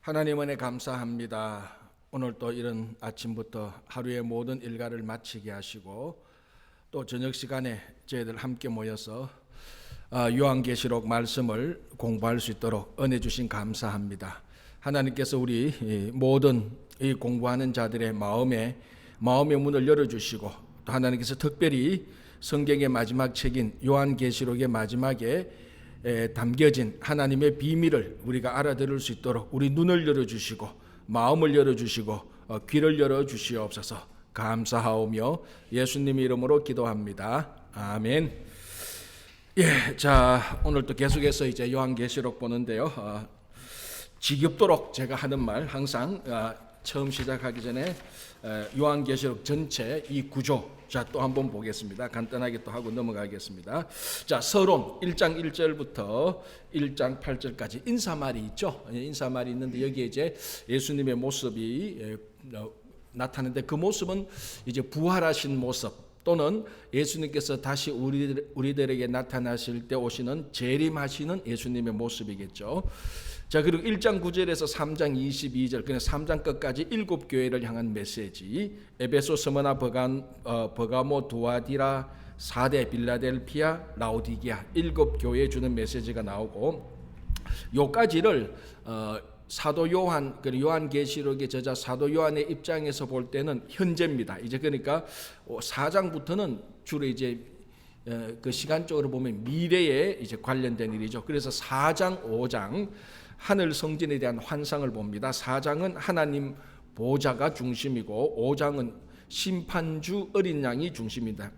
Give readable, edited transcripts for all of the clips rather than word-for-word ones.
하나님 은혜 감사합니다. 오늘 또 이런 아침부터 하루의 모든 일과를 마치게 하시고 또 저녁 시간에 저희들 함께 모여서 요한계시록 말씀을 공부할 수 있도록 은혜 주신 감사합니다. 하나님께서 우리 모든 이 공부하는 자들의 마음의 문을 열어주시고 또 하나님께서 특별히 성경의 마지막 책인 요한계시록의 마지막에 담겨진 하나님의 비밀을 우리가 알아들을 수 있도록 우리 눈을 열어주시고 마음을 열어주시고 귀를 열어주시옵소서. 감사하오며 예수님의 이름으로 기도합니다. 아멘. 자, 오늘 또 계속해서 이제 요한계시록 보는데요. 지겹도록 제가 하는 말 항상 처음 시작하기 전에 요한계시록 전체 이 구조 또 한번 보겠습니다. 간단하게 또 하고 넘어가겠습니다. 자, 서론 1장 1절부터 1장 8절까지 인사말이 있죠. 인사말이 있는데 여기에 이제 예수님의 모습이 나타나는데 그 모습은 이제 부활하신 모습 또는 예수님께서 다시 우리들에게 나타나실 때 오시는 재림하시는 예수님의 모습이겠죠. 자, 그리고 1장 9절에서 3장 22절 그냥 3장 끝까지 7교회를 향한 메시지, 에베소, 스무나, 버가모, 두아디라, 사대, 빌라델피아, 라오디게아 7교회에 주는 메시지가 나오고 요까지를 사도 요한, 요한계시록의 저자 사도 요한의 입장에서 볼 때는 현재입니다. 이제 그러니까 4장부터는 주로 이제 그 시간적으로 보면 미래에 이제 관련된 일이죠. 그래서 4장, 5장 하늘 성전에 대한 환상을 봅니다. 4장은 하나님 보좌가 중심이고 5장은 심판주 어린 양이 중심이다.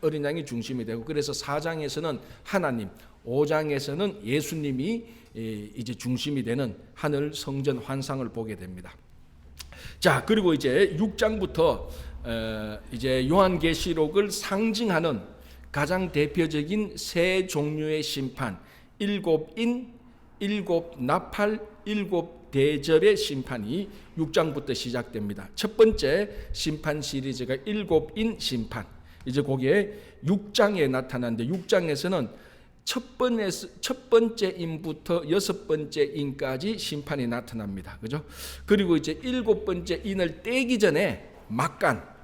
어린 양이 중심이 되고 그래서 4장에서는 하나님, 5장에서는 예수님이 이제 중심이 되는 하늘 성전 환상을 보게 됩니다. 자, 그리고 이제 6장부터 이제 요한계시록을 상징하는 가장 대표적인 세 종류의 심판, 7인, 7나팔, 7대접의 심판이 6장부터 시작됩니다. 첫 번째 심판 시리즈가 7인 심판. 이제 거기에 6장에 나타나는데 6장에서는 첫 번째 인부터 6번째 인까지 심판이 나타납니다. 그죠? 그리고 이제 7번째 인을 떼기 전에 막간.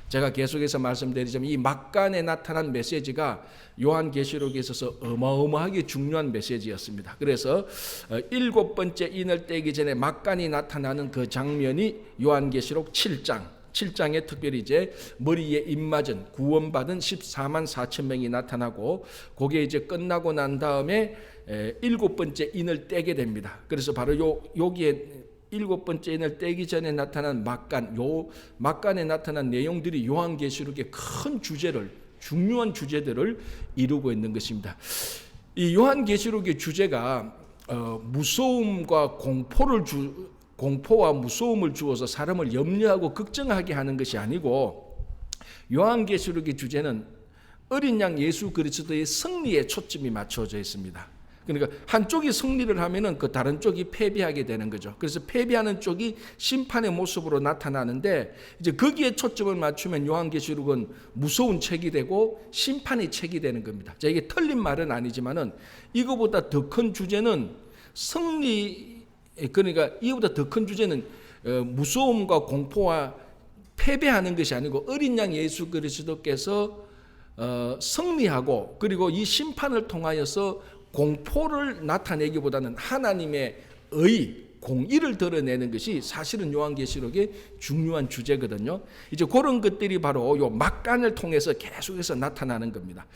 제가 계속해서 말씀드리자면 이 막간에 나타난 메시지가 요한계시록에 있어서 어마어마하게 중요한 메시지였습니다. 그래서 7번째 인을 떼기 전에 막간이 나타나는 그 장면이 요한계시록 7장에 특별히 이제 머리에 입맞은 구원받은 14만 4천 명이 나타나고 그게 이제 끝나고 난 다음에 7번째 인을 떼게 됩니다. 그래서 바로 여기에 7번째 인을 떼기 전에 나타난 막간, 요 막간에 나타난 내용들이 요한계시록의 큰 주제를, 중요한 주제들을 이루고 있는 것입니다. 이 요한계시록의 주제가 무서움과 공포와 무서움을 주어서 사람을 염려하고 걱정하게 하는 것이 아니고 요한계시록의 주제는 어린 양 예수 그리스도의 승리에 초점이 맞춰져 있습니다. 그러니까 한쪽이 승리를 하면은 그 다른 쪽이 패배하게 되는 거죠. 그래서 패배하는 쪽이 심판의 모습으로 나타나는데 이제 거기에 초점을 맞추면 요한계시록은 무서운 책이 되고 심판의 책이 되는 겁니다. 자, 이게 틀린 말은 아니지만은 이거보다 더 큰 주제는 승리, 그러니까 이거보다 더 큰 주제는 무서움과 공포와 패배하는 것이 아니고 어린 양 예수 그리스도께서 승리하고 그리고 이 심판을 통하여서 공포를 나타내기보다는 하나님의 공의를 드러내는 것이 사실은 요한계시록의 중요한 주제거든요. 이제 그런 것들이 바로 요 막간을 통해서 계속해서 나타나는 겁니다.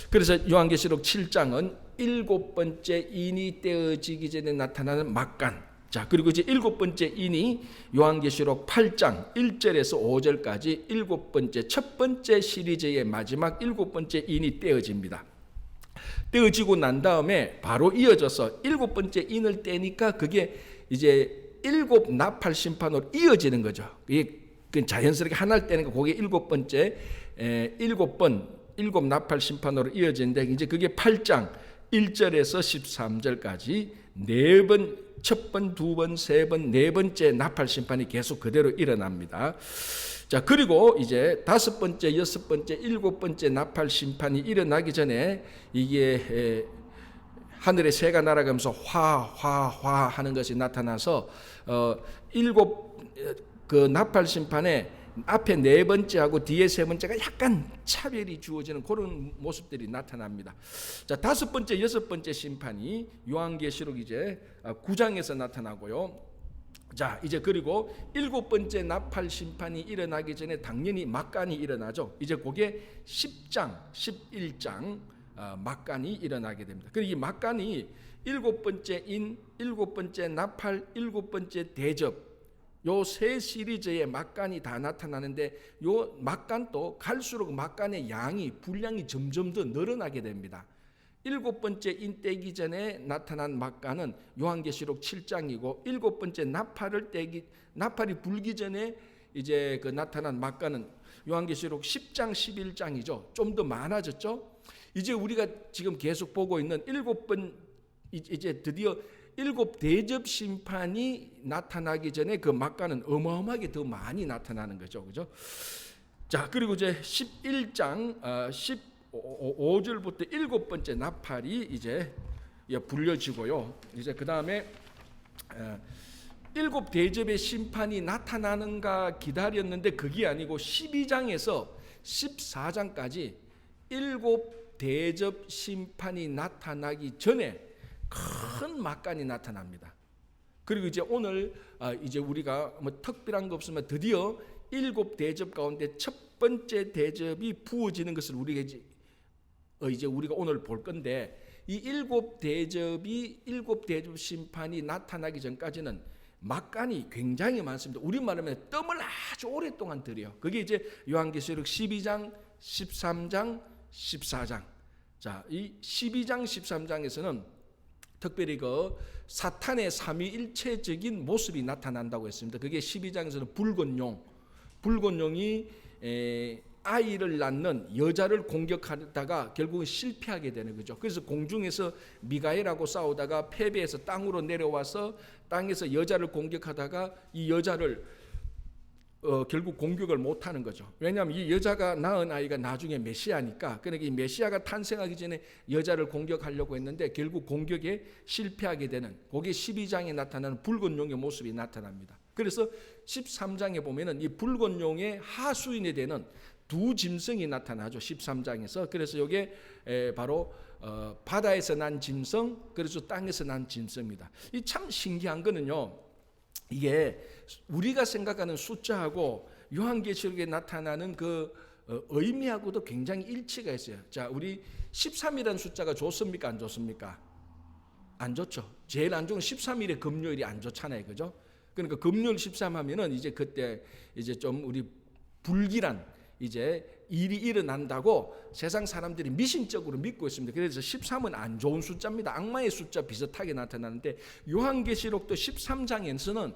그래서 요한계시록 7장은 7번째 인이 떼어지기 전에 나타나는 막간. 자, 그리고 이제 7번째 인이 요한계시록 8장 1절에서 5절까지 7번째 첫 번째 시리즈의 마지막 7번째 인이 떼어집니다. 떼어지고 난 다음에 바로 이어져서 7번째 인을 떼니까 그게 이제 7나팔 심판으로 이어지는 거죠. 이게 자연스럽게 하나를 떼니까 그게 7번째 7나팔 심판으로 이어지는데 이제 그게 8장 1절에서 13절까지 4번, 첫 번, 두 번, 세 번, 네 번째 나팔 심판이 계속 그대로 일어납니다. 자, 그리고 이제 5번째, 6번째, 7번째 나팔 심판이 일어나기 전에 이게 하늘에 새가 날아가면서 화 하는 것이 나타나서 일곱 그 나팔 심판에 앞에 네 번째하고 뒤에 세 번째가 약간 차별이 주어지는 그런 모습들이 나타납니다. 자, 다섯 번째, 여섯 번째 심판이 요한계시록 이제 9장에서 나타나고요. 자, 이제 그리고 일곱 번째 나팔 심판이 일어나기 전에 당연히 막간이 일어나죠. 이제 그게 10장, 11장 막간이 일어나게 됩니다. 그리고 이 막간이 일곱 번째 인, 일곱 번째 나팔, 일곱 번째 대접, 요 세 시리즈의 막간이 다 나타나는데 요 막간도 갈수록 막간의 양이 분량이 점점 더 늘어나게 됩니다. 일곱 번째 인 떼기 전에 나타난 막간은 요한계시록 7장이고 일곱 번째 나팔이 불기 전에 이제 그 나타난 막간은 요한계시록 10장 11장이죠. 좀 더 많아졌죠. 이제 우리가 지금 계속 보고 있는 이제 드디어 일곱 대접 심판이 나타나기 전에 그 막간은 어마어마하게 더 많이 나타나는 거죠. 그죠? 자, 그리고 이제 11장 15절부터 일곱 번째 나팔이 이제 불려지고요. 이제 그다음에 일곱 대접의 심판이 나타나는가 기다렸는데 그게 아니고 12장에서 14장까지 일곱 대접 심판이 나타나기 전에 큰 막간이 나타납니다. 그리고 이제 오늘 이제 우리가 뭐 특별한 거 없으면 드디어 일곱 대접 가운데 첫 번째 대접이 부어지는 것을 이제 우리가 오늘 볼 건데, 이 일곱 대접 심판이 나타나기 전까지는 막간이 굉장히 많습니다. 우리말하면 뜸을 아주 오랫동안 들여요. 그게 이제 요한계시록 12장, 13장, 14장. 자, 이 12장, 13장에서는 특별히 그 사탄의 삼위일체적인 모습이 나타난다고 했습니다. 그게 12장에서는 붉은 용이 아이를 낳는 여자를 공격하다가 결국은 실패하게 되는 거죠. 그래서 공중에서 미가엘하고 싸우다가 패배해서 땅으로 내려와서 땅에서 여자를 공격하다가 이 여자를 결국 공격을 못하는 거죠. 왜냐하면 이 여자가 낳은 아이가 나중에 메시아니까. 그러니까 이 메시아가 탄생하기 전에 여자를 공격하려고 했는데 결국 공격에 실패하게 되는, 그게 12장에 나타나는 붉은 용의 모습이 나타납니다. 그래서 13장에 보면은 이 붉은 용의 하수인이 되는 두 짐승이 나타나죠. 13장에서. 그래서 이게 바로 바다에서 난 짐승, 그래서 땅에서 난 짐승입니다. 이 참 신기한 거는요, 이게 우리가 생각하는 숫자하고 요한계시록에 나타나는 그 의미하고도 굉장히 일치가 있어요. 자, 우리 13이라는 숫자가 좋습니까? 안 좋습니까? 안 좋죠. 제일 안 좋은 13일의 금요일이 안 좋잖아요. 그죠? 그러니까 금요일 13 하면은 이제 그때 이제 좀 우리 불길한 이제 일이 일어난다고 세상 사람들이 미신적으로 믿고 있습니다. 그래서 13은 안 좋은 숫자입니다. 악마의 숫자 비슷하게 나타나는데 요한계시록도 13장에서는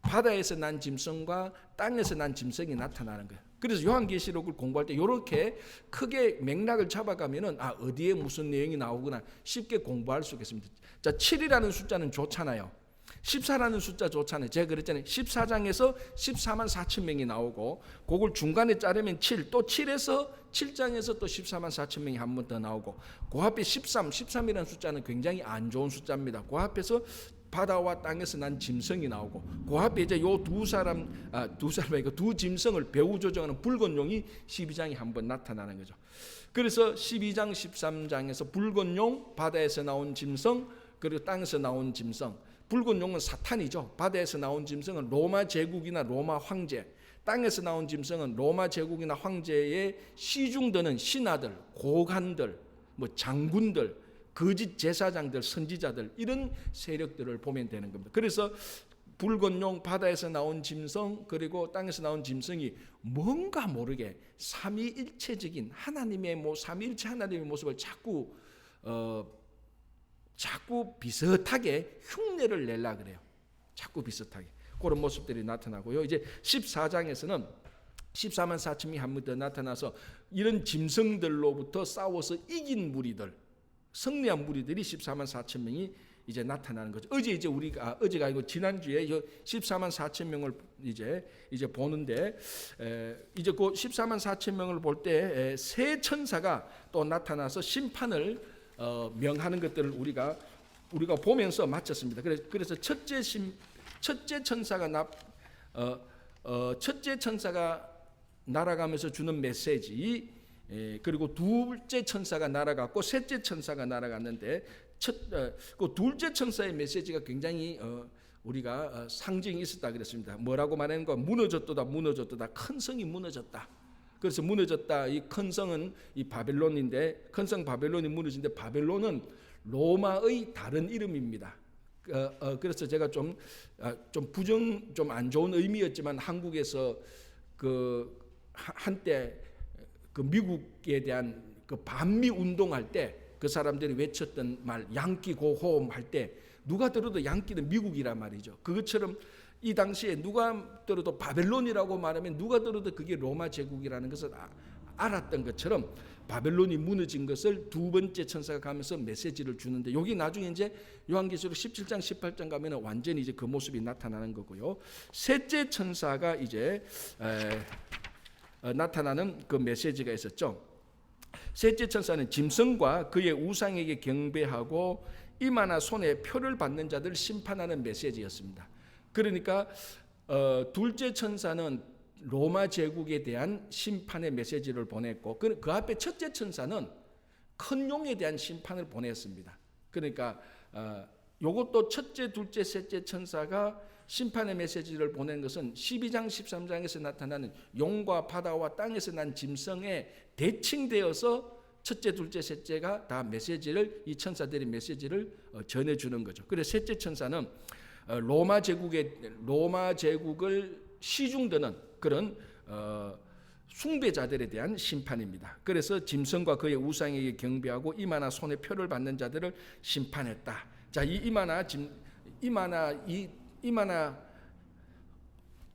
바다에서 난 짐승과 땅에서 난 짐승이 나타나는 거예요. 그래서 요한계시록을 공부할 때 이렇게 크게 맥락을 잡아가면은 어디에 무슨 내용이 나오구나 쉽게 공부할 수 있겠습니다. 자, 7이라는 숫자는 좋잖아요. 14라는 숫자 좋잖아요. 제가 그랬잖아요. 14장에서 14만 4천 명이 나오고 그걸 중간에 자르면 7, 또 7장에서 또 14만 4천 명이 한 번 더 나오고 그 앞에 13이라는 숫자는 굉장히 안 좋은 숫자입니다. 그 앞에서 바다와 땅에서 난 짐승이 나오고 그 앞에 이제 요 두 짐승을 배후 조정하는 붉은 용이 12장에 한 번 나타나는 거죠. 그래서 12장, 13장에서 붉은 용, 바다에서 나온 짐승, 그리고 땅에서 나온 짐승. 붉은 용은 사탄이죠. 바다에서 나온 짐승은 로마 제국이나 로마 황제, 땅에서 나온 짐승은 로마 제국이나 황제의 시중드는 신하들, 고관들, 장군들, 거짓 제사장들, 선지자들, 이런 세력들을 보면 되는 겁니다. 그래서 붉은 용, 바다에서 나온 짐승, 그리고 땅에서 나온 짐승이 뭔가 모르게 삼위일체적인 삼위일체 하나님의 모습을 자꾸 비슷하게 흉내를 내려 그래요. 자꾸 비슷하게 그런 모습들이 나타나고요. 이제 14장에서는 14만 4천이 한 번 더 나타나서 이런 짐승들로부터 싸워서 이긴 무리들, 승리한 무리들이 14만 4천 명이 이제 나타나는 거죠. 어제가 아니고 지난주에 14만 4천 명을 이제 보는데 이제 그 14만 4천 명을 볼 때 새 천사가 또 나타나서 심판을 명하는 것들을 우리가 보면서 마쳤습니다. 그래서 첫째 천사가 날아가면서 주는 메시지, 그리고 둘째 천사가 날아갔고 셋째 천사가 날아갔는데 그 둘째 천사의 메시지가 굉장히 우리가 상징이 있었다 그랬습니다. 뭐라고 말하는 거? 무너졌도다. 큰 성이 무너졌다. 그래서 무너졌다. 이 큰 성은 이 바벨론인데, 큰 성 바벨론이 무너진데, 바벨론은 로마의 다른 이름입니다. 그래서 제가 좀 안 좋은 의미였지만, 한국에서 한때 미국에 대한 반미 운동할 때 그 사람들이 외쳤던 말, 양키 고홈 할 때 누가 들어도 양키는 미국이란 말이죠. 그것처럼 이 당시에 누가 들어도 바벨론이라고 말하면 누가 들어도 그게 로마 제국이라는 것을 알았던 것처럼 바벨론이 무너진 것을 두 번째 천사가 가면서 메시지를 주는데, 여기 나중에 이제 요한계시록 17장 18장 가면은 완전히 이제 그 모습이 나타나는 거고요. 셋째 천사가 이제 나타나는 그 메시지가 있었죠. 셋째 천사는 짐승과 그의 우상에게 경배하고 이마나 손에 표를 받는 자들을 심판하는 메시지였습니다. 그러니까 둘째 천사는 로마 제국에 대한 심판의 메시지를 보냈고, 그 앞에 첫째 천사는 큰 용에 대한 심판을 보냈습니다. 그러니까 요것도 첫째, 둘째, 셋째 천사가 심판의 메시지를 보낸 것은 12장, 13장에서 나타나는 용과 바다와 땅에서 난 짐승에 대칭되어서 첫째, 둘째, 셋째가 다 메시지를, 이 천사들이 메시지를 전해주는 거죠. 그래서 셋째 천사는 로마 제국을 시중드는 그런 숭배자들에 대한 심판입니다. 그래서 짐승과 그의 우상에게 경배하고 이마나 손에 표를 받는 자들을 심판했다. 자, 이 이마나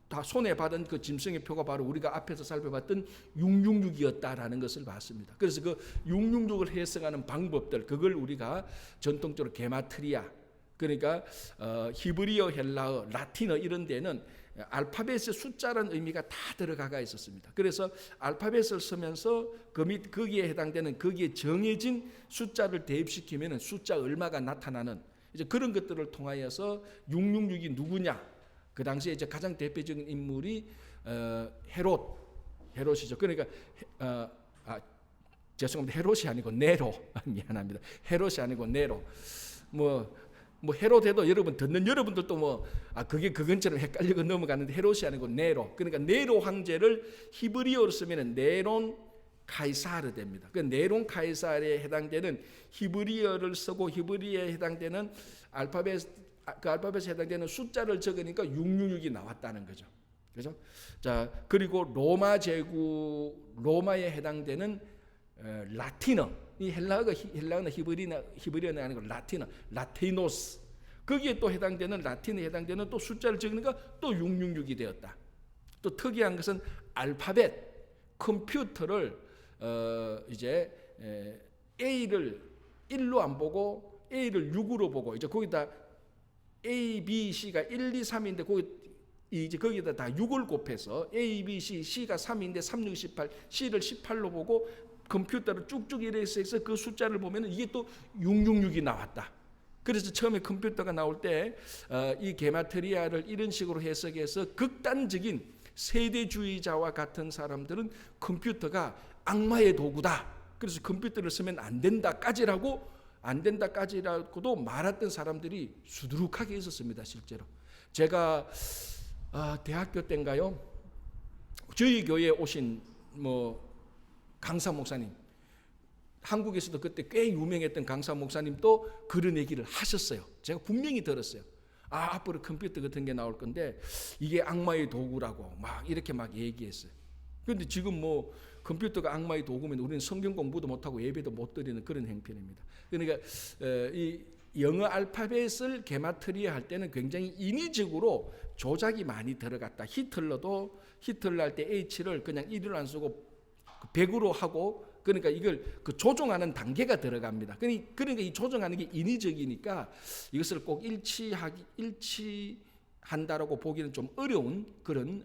다 손에 받은 그 짐승의 표가 바로 우리가 앞에서 살펴봤던 666이었다라는 것을 봤습니다. 그래서 그 666을 해석하는 방법들, 그걸 우리가 전통적으로 게마트리아, 그러니까 히브리어, 헬라어, 라틴어 이런 데는 알파벳의 숫자라는 의미가 다 들어가 있었습니다. 그래서 알파벳을 쓰면서 거기에 해당되는, 거기에 정해진 숫자를 대입시키면 숫자 얼마가 나타나는 이제 그런 것들을 통하여서 666이 누구냐? 그 당시에 이제 가장 대표적인 인물이 헤롯이죠. 그러니까 죄송합니다. 헤롯이 아니고 네로. 미안합니다. 헤롯이 아니고 네로. 뭐 헤롯 해도 여러분 듣는 여러분들도 그게 그건처럼 헷갈리고 넘어가는데, 헤롯이 아니고 네로. 그러니까 네로 황제를 히브리어로 쓰면 네론 카이사르 됩니다. 그 네론 카이사르에 해당되는 히브리어를 쓰고 히브리어에 해당되는 알파벳에 해당되는 숫자를 적으니까 666이 나왔다는 거죠. 그죠? 자, 그리고 로마에 해당되는 라틴어, 이 헬라어는 히브리어는 아니고 라티노스. 거기에 또 해당되는 라틴에 해당되는 또 숫자를 적으니까 또 666이 되었다. 또 특이한 것은 알파벳, 컴퓨터를 이제 A를 1로 안 보고 A를 6으로 보고, 이제 거기다 A, B, C가 1, 2, 3인데 거기다 다 6을 곱해서 A, B, C가 3인데 3, 6, 18, C를 18로 보고 컴퓨터를 쭉쭉 이래서 해서 그 숫자를 보면 이게 또 666이 나왔다. 그래서 처음에 컴퓨터가 나올 때 이 게마트리아를 이런 식으로 해석해서 극단적인 세대주의자와 같은 사람들은 컴퓨터가 악마의 도구다. 그래서 컴퓨터를 쓰면 안 된다까지라고도 말했던 사람들이 수두룩하게 있었습니다. 실제로 제가 대학교 때인가요? 저희 교회에 오신 강사 목사님, 한국에서도 그때 꽤 유명했던 강사 목사님도 그런 얘기를 하셨어요. 제가 분명히 들었어요. 앞으로 컴퓨터 같은 게 나올 건데 이게 악마의 도구라고 이렇게 얘기했어요. 그런데 지금 컴퓨터가 악마의 도구면 우리는 성경 공부도 못하고 예배도 못 드리는 그런 형편입니다. 그러니까 이 영어 알파벳을 게마트리아 할 때는 굉장히 인위적으로 조작이 많이 들어갔다. 히틀러 할 때 H를 그냥 1로 안 쓰고 100으로 하고, 그러니까 이걸 조정하는 단계가 들어갑니다. 그러니까 이 조정하는 게 인위적이니까 이것을 꼭 일치한다라고 보기는 좀 어려운 그런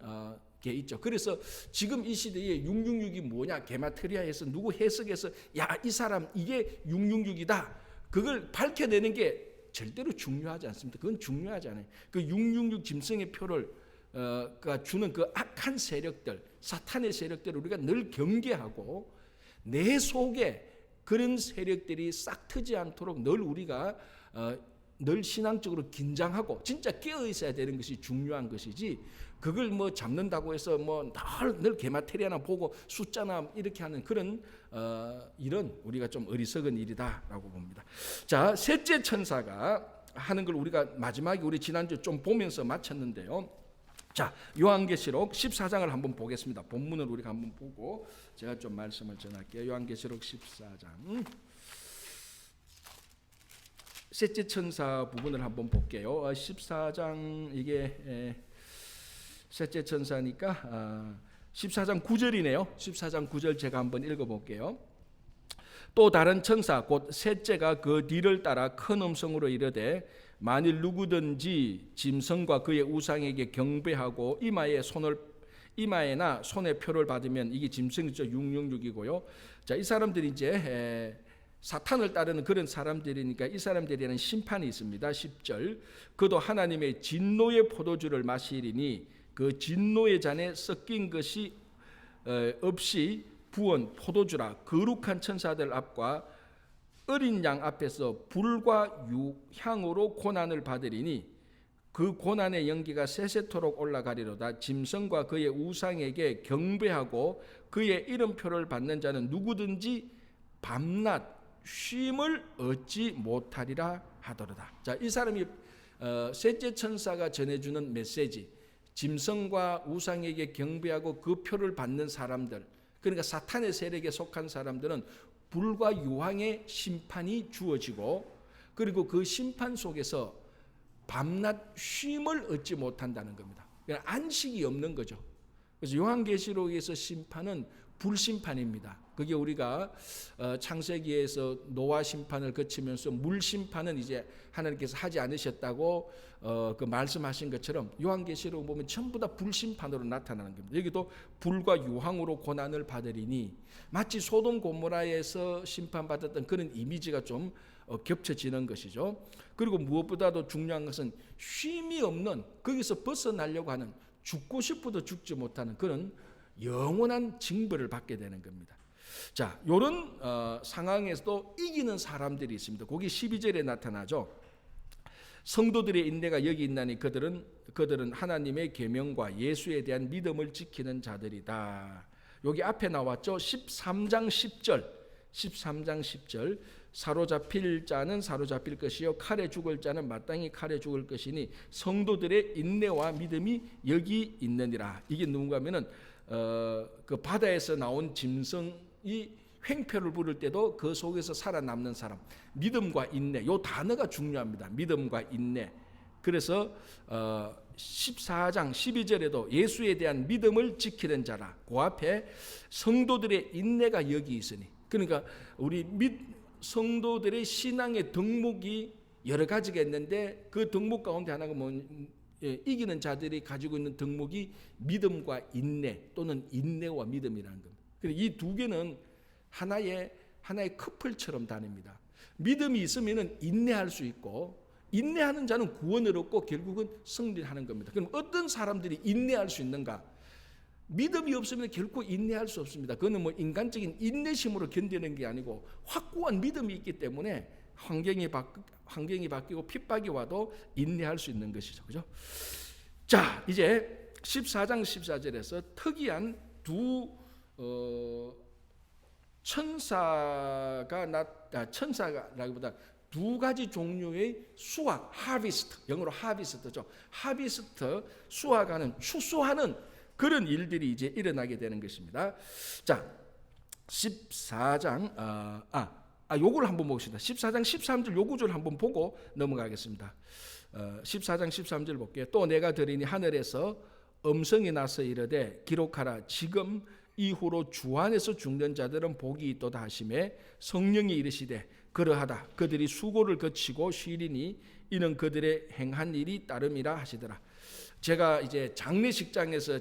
게 있죠. 그래서 지금 이 시대에 666이 뭐냐 게마트리아에서 누구 해석해서 야, 이 사람 이게 666이다 그걸 밝혀내는 게 절대로 중요하지 않습니다. 그건 중요하지 않아요. 그 666 짐승의 표를 가 주는 그 악한 세력들, 사탄의 세력들을 우리가 늘 경계하고 내 속에 그런 세력들이 싹 트지 않도록 늘 우리가 늘 신앙적으로 긴장하고 진짜 깨어 있어야 되는 것이 중요한 것이지, 그걸 뭐 잡는다고 해서 뭐 늘 게마테리아나 보고 숫자나 이렇게 하는 그런 일은 우리가 좀 어리석은 일이다라고 봅니다. 자, 셋째 천사가 하는 걸 우리가 마지막에 우리 지난주 좀 보면서 마쳤는데요. 자, 요한계시록 14장을 한번 보겠습니다. 본문을 우리가 한번 보고 제가 좀 말씀을 전할게요. 요한계시록 14장 셋째 천사 부분을 한번 볼게요. 14장 이게 셋째 천사니까 14장 9절이네요. 14장 9절 제가 한번 읽어볼게요. 또 다른 천사 곧 셋째가 그 뒤를 따라 큰 음성으로 이르되 만일 누구든지 짐승과 그의 우상에게 경배하고 이마에나 손에 표를 받으면, 이게 짐승이죠. 666이고요. 자, 이 사람들이 이제 사탄을 따르는 그런 사람들이니까 이 사람들에는 심판이 있습니다. 10절 그도 하나님의 진노의 포도주를 마시리니 그 진노의 잔에 섞인 것이 없이 부은 포도주라. 거룩한 천사들 앞과 어린 양 앞에서 불과 유향으로 고난을 받으리니 그 고난의 연기가 세세토록 올라가리로다. 짐승과 그의 우상에게 경배하고 그의 이름표를 받는 자는 누구든지 밤낮 쉼을 얻지 못하리라 하더라다. 자, 이 사람이 셋째 천사가 전해주는 메시지, 짐승과 우상에게 경배하고 그 표를 받는 사람들, 그러니까 사탄의 세력에 속한 사람들은 불과 유황의 심판이 주어지고, 그리고 그 심판 속에서 밤낮 쉼을 얻지 못한다는 겁니다. 그러니까 안식이 없는 거죠. 그래서 요한계시록에서 심판은 불심판입니다. 그게 우리가 창세기에서 노아 심판을 거치면서 물 심판은 이제 하나님께서 하지 않으셨다고 그 말씀하신 것처럼 요한계시록 보면 전부 다 불심판으로 나타나는 겁니다. 여기도 불과 유황으로 고난을 받으리니 마치 소돔 고모라에서 심판받았던 그런 이미지가 좀 겹쳐지는 것이죠. 그리고 무엇보다도 중요한 것은 쉼이 없는, 거기서 벗어나려고 하는, 죽고 싶어도 죽지 못하는 그런 영원한 징벌을 받게 되는 겁니다. 자, 이런 상황에서도 이기는 사람들이 있습니다. 거기 12절에 나타나죠. 성도들의 인내가 여기 있나니 그들은 하나님의 계명과 예수에 대한 믿음을 지키는 자들이다. 여기 앞에 나왔죠. 13장 10절 사로잡힐 자는 사로잡힐 것이요 칼에 죽을 자는 마땅히 칼에 죽을 것이니 성도들의 인내와 믿음이 여기 있느니라. 이게 누군가 하면은 그 바다에서 나온 짐승이 횡표를 부를 때도 그 속에서 살아남는 사람, 믿음과 인내, 요 단어가 중요합니다. 믿음과 인내. 그래서 14장 12절에도 예수에 대한 믿음을 지키는 자라. 그 앞에 성도들의 인내가 여기 있으니, 그러니까 우리 성도들의 신앙의 덕목이 여러 가지가 있는데 그 덕목 가운데 하나가 이기는 자들이 가지고 있는 덕목이 믿음과 인내 또는 인내와 믿음이라는 겁니다. 이 두 개는 하나의 커플처럼 다닙니다. 믿음이 있으면 인내할 수 있고, 인내하는 자는 구원을 얻고 결국은 승리하는 겁니다. 그럼 어떤 사람들이 인내할 수 있는가? 믿음이 없으면 결코 인내할 수 없습니다. 그거는 뭐 인간적인 인내심으로 견디는 게 아니고 확고한 믿음이 있기 때문에 환경이 바뀌고 핍박이 와도 인내할 수 있는 것이죠. 그죠? 자, 이제 14장 14절에서 특이한 두 천사라기보다 두 가지 종류의 수확, 하비스트, 영어로 하비스트죠. 하비스트, 수확하는, 추수하는 그런 일들이 이제 일어나게 되는 것입니다. 자, 14장 요걸 한번 보겠습니다. 14장 13절 요 구절 한번 보고 넘어가겠습니다. 14장 13절 볼게요. 또 내가 들으니 하늘에서 음성이 나서 이르되 기록하라. 지금 이후로 주 안에서 죽는 자들은 복이 있도다 하시매 성령이 이르시되 그러하다. 그들이 수고를 거치고 쉬리니 이는 그들의 행한 일이 따름이라 하시더라. 제가 이제 장례식장에서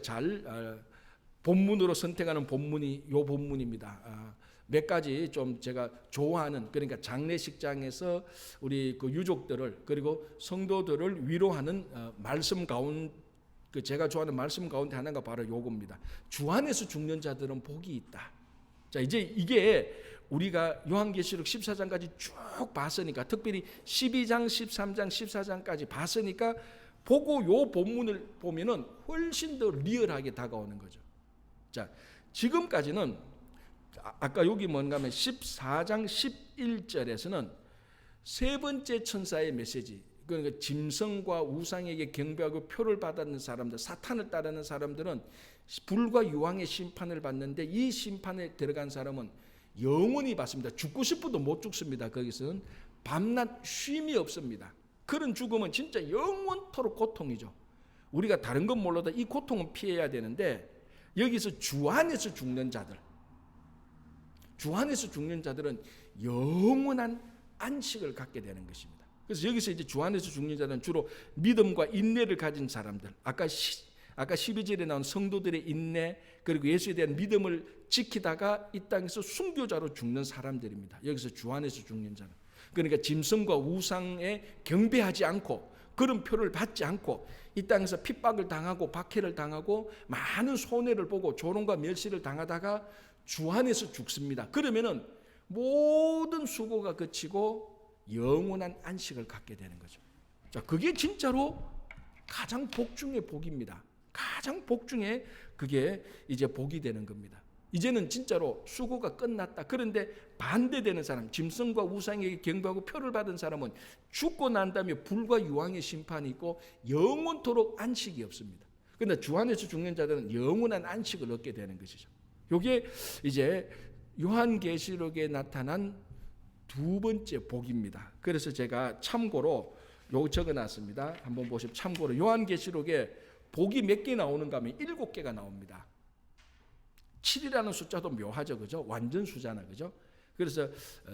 본문으로 선택하는 본문이 요 본문입니다. 몇 가지 좀 제가 좋아하는, 그러니까 장례식장에서 우리 그 유족들을 그리고 성도들을 위로하는 말씀 가운데, 제가 좋아하는 말씀 가운데 하나가 바로 요겁니다. 주 안에서 죽는 자들은 복이 있다. 자, 이제 이게 우리가 요한계시록 14장까지 쭉 봤으니까, 특별히 12장, 13장, 14장까지 봤으니까 보고 요 본문을 보면은 훨씬 더 리얼하게 다가오는 거죠. 자, 지금까지는 아까 여기 뭔가 하면 14장 11절에서는 세 번째 천사의 메시지, 그러니까 짐승과 우상에게 경배하고 표를 받았는 사람들, 사탄을 따르는 사람들은 불과 유황의 심판을 받는데, 이 심판에 들어간 사람은 영원히 받습니다. 죽고 싶어도 못 죽습니다. 거기서는 밤낮 쉼이 없습니다. 그런 죽음은 진짜 영원토록 고통이죠. 우리가 다른 건 몰라도 이 고통은 피해야 되는데, 여기서 주 안에서 죽는 자들, 주 안에서 죽는 자들은 영원한 안식을 갖게 되는 것입니다. 그래서 여기서 이제 주 안에서 죽는 자는 주로 믿음과 인내를 가진 사람들, 아까 12절에 나온 성도들의 인내, 그리고 예수에 대한 믿음을 지키다가 이 땅에서 순교자로 죽는 사람들입니다. 여기서 주 안에서 죽는 자는, 그러니까 짐승과 우상에 경배하지 않고 그런 표를 받지 않고 이 땅에서 핍박을 당하고 박해를 당하고 많은 손해를 보고 조롱과 멸시를 당하다가 주 안에서 죽습니다. 그러면은 모든 수고가 그치고 영원한 안식을 갖게 되는 거죠. 자, 그게 진짜로 가장 복 중의 복입니다. 가장 복 중에 그게 이제 복이 되는 겁니다. 이제는 진짜로 수고가 끝났다. 그런데 반대되는 사람, 짐승과 우상에게 경배하고 표를 받은 사람은 죽고 난 다음에 불과 유황의 심판이 있고 영원토록 안식이 없습니다. 그런데 주 안에서 죽는 자들은 영원한 안식을 얻게 되는 것이죠. 이게 이제 요한계시록에 나타난 두 번째 복입니다. 그래서 제가 참고로 요 적어놨습니다. 한번 보시면, 참고로 요한계시록에 복이 몇 개 나오는가 하면 7개가 나옵니다. 7이라는 숫자도 묘하죠, 그죠? 완전 수잖아, 그죠? 그래서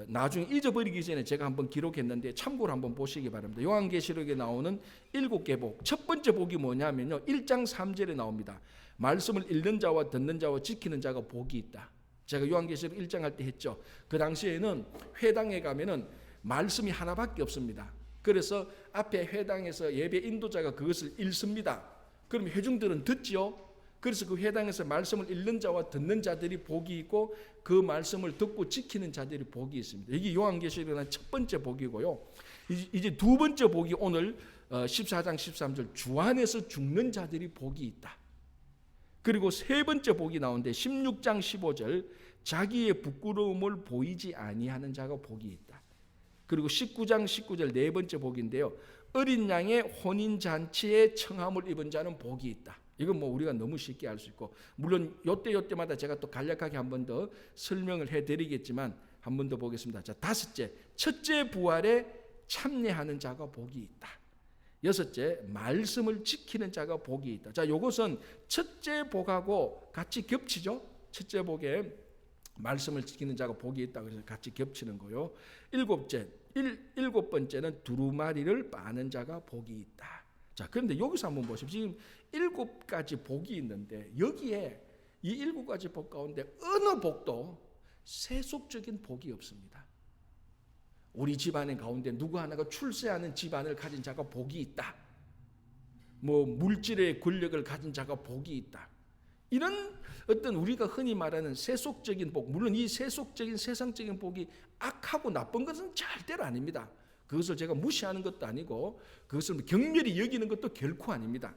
나중에 잊어버리기 전에 제가 한번 기록했는데 참고로 한번 보시기 바랍니다. 요한계시록에 나오는 7개 복. 첫 번째 복이 뭐냐면요, 1장 3절에 나옵니다. 말씀을 읽는 자와 듣는 자와 지키는 자가 복이 있다. 제가 요한계시록 1장 할 때 했죠. 그 당시에는 회당에 가면은 말씀이 하나밖에 없습니다. 그래서 앞에 회당에서 예배 인도자가 그것을 읽습니다. 그럼 회중들은 듣지요. 그래서 그 회당에서 말씀을 읽는 자와 듣는 자들이 복이 있고 그 말씀을 듣고 지키는 자들이 복이 있습니다. 이게 요한계시록의 첫 번째 복이고요. 이제 두 번째 복이 오늘 14장 13절 주 안에서 죽는 자들이 복이 있다. 그리고 세 번째 복이 나오는데 16장 15절 자기의 부끄러움을 보이지 아니하는 자가 복이 있다. 그리고 19장 19절 네 번째 복인데요. 어린 양의 혼인잔치에 청함을 입은 자는 복이 있다. 이건 뭐 우리가 너무 쉽게 알 수 있고, 물론 요때마다 제가 또 간략하게 한 번 더 설명을 해드리겠지만 한 번 더 보겠습니다. 자, 다섯째, 첫째 부활에 참여하는 자가 복이 있다. 여섯째, 말씀을 지키는 자가 복이 있다. 자, 요것은 첫째 복하고 같이 겹치죠. 첫째 복에 말씀을 지키는 자가 복이 있다. 그래서 같이 겹치는 거요. 일곱 번째는 두루마리를 빠는 자가 복이 있다. 자, 그런데 여기서 한번 보십시오. 지금 7가지 복이 있는데 여기에 이 7가지 복 가운데 어느 복도 세속적인 복이 없습니다. 우리 집안의 가운데 누구 하나가 출세하는 집안을 가진 자가 복이 있다. 뭐 물질의 권력을 가진 자가 복이 있다. 이런 어떤 우리가 흔히 말하는 세속적인 복, 물론 이 세속적인 세상적인 복이 악하고 나쁜 것은 절대로 아닙니다. 그것을 제가 무시하는 것도 아니고 그것을 경멸히 여기는 것도 결코 아닙니다.